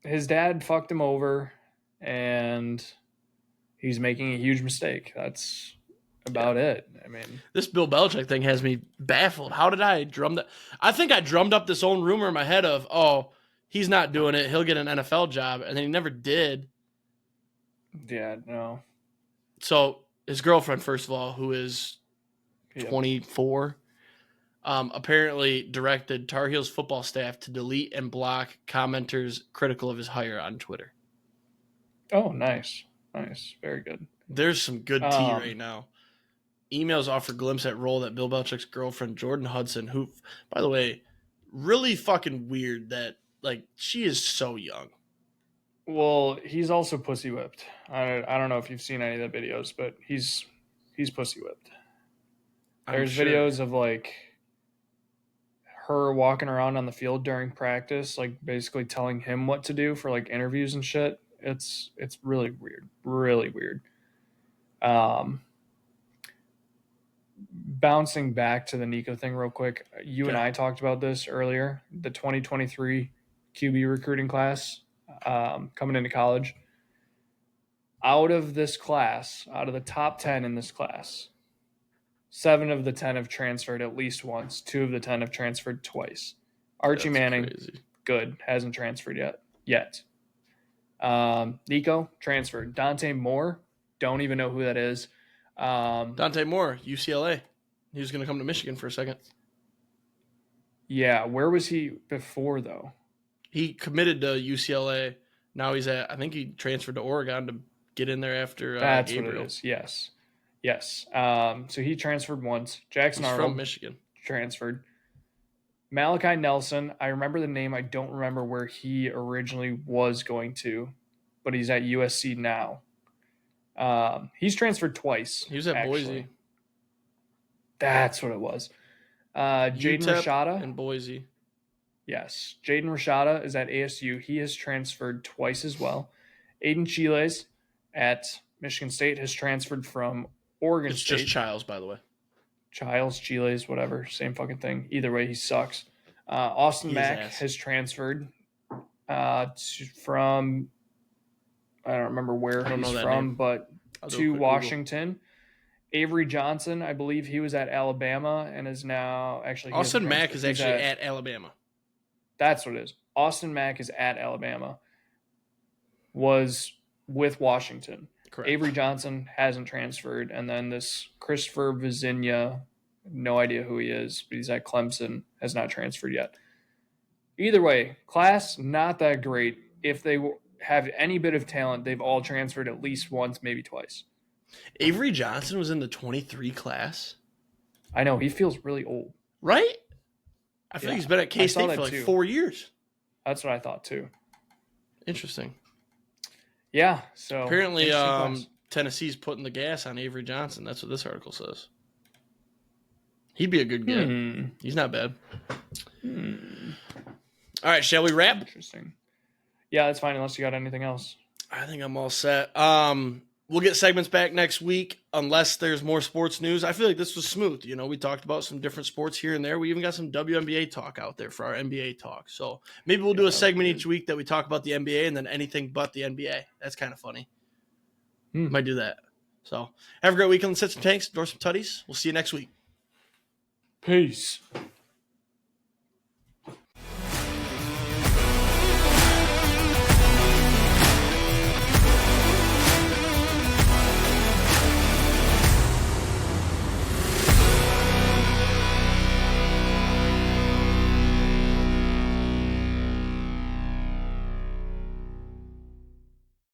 His dad fucked him over, and he's making a huge mistake. That's about it. I mean, this Bill Belichick thing has me baffled. How did I drum that? I think I drummed up this own rumor in my head of, he's not doing it. He'll get an NFL job, and then he never did. Yeah, no. So his girlfriend, first of all, who is 24, apparently directed Tar Heels football staff to delete and block commenters critical of his hire on Twitter. Oh, nice. Nice. Very good. There's some good tea right now. Emails offer glimpse at role that Bill Belichick's girlfriend, Jordan Hudson, who, by the way, really fucking weird that, like, she is so young. Well, he's also pussy whipped. I don't know if you've seen any of the videos, but he's pussy whipped. There's videos of, like, her walking around on the field during practice, like, basically telling him what to do for, like, interviews and shit. It's really weird. Really weird. Bouncing back to the Nico thing real quick. You and I talked about this earlier. The 2023 QB recruiting class coming into college. Out of this class, out of the top 10 in this class, 7 of the 10 have transferred at least once. 2 of the 10 have transferred twice. Archie Manning, good, hasn't transferred yet. Nico transferred. Dante Moore, don't even know who that is. Dante Moore, UCLA. He was going to come to Michigan for a second. Yeah, where was he before, though? He committed to UCLA. Now I think he transferred to Oregon to get in there after That's Gabriel. what it is, yes. So he transferred once. Jackson He's Arnold from Michigan. transferred. Malachi Nelson, I remember the name. I don't remember where he originally was going to, but he's at USC now. He's transferred twice. He was at Boise. That's what it was. Jaden Rashada. And Boise. Yes. Jaden Rashada is at ASU. He has transferred twice as well. Aiden Chiles at Michigan State has transferred from Oregon State. It's just Childs, by the way. Childs, Chiles, whatever. Same fucking thing. Either way, he sucks. Austin Mack has transferred from, I don't remember where he's from, but to Washington. Google. Avery Johnson, I believe he was at Alabama and is now actually. Austin Mack is actually at Alabama. That's what it is. Austin Mack is at Alabama. Was with Washington. Correct. Avery Johnson hasn't transferred. And then this Christopher Vizinha, no idea who he is, but he's at Clemson, has not transferred yet. Either way, class, not that great. If they have any bit of talent, they've all transferred at least once, maybe twice. Avery Johnson was in the 23 class. I know. He feels really old. Right? I feel like he's been at K-State for like 4 years. That's what I thought too. Interesting. Yeah. So apparently Tennessee's putting the gas on Avery Johnson. That's what this article says. He'd be a good get. He's not bad. All right, shall we wrap? Interesting. Yeah, that's fine unless you got anything else. I think I'm all set. We'll get segments back next week unless there's more sports news. I feel like this was smooth. You know, we talked about some different sports here and there. We even got some WNBA talk out there for our NBA talk. So maybe we'll do a segment each week that we talk about the NBA and then anything but the NBA. That's kind of funny. Might do that. So have a great weekend. Let's hit some tanks, endorse some Tuddies. We'll see you next week. Peace.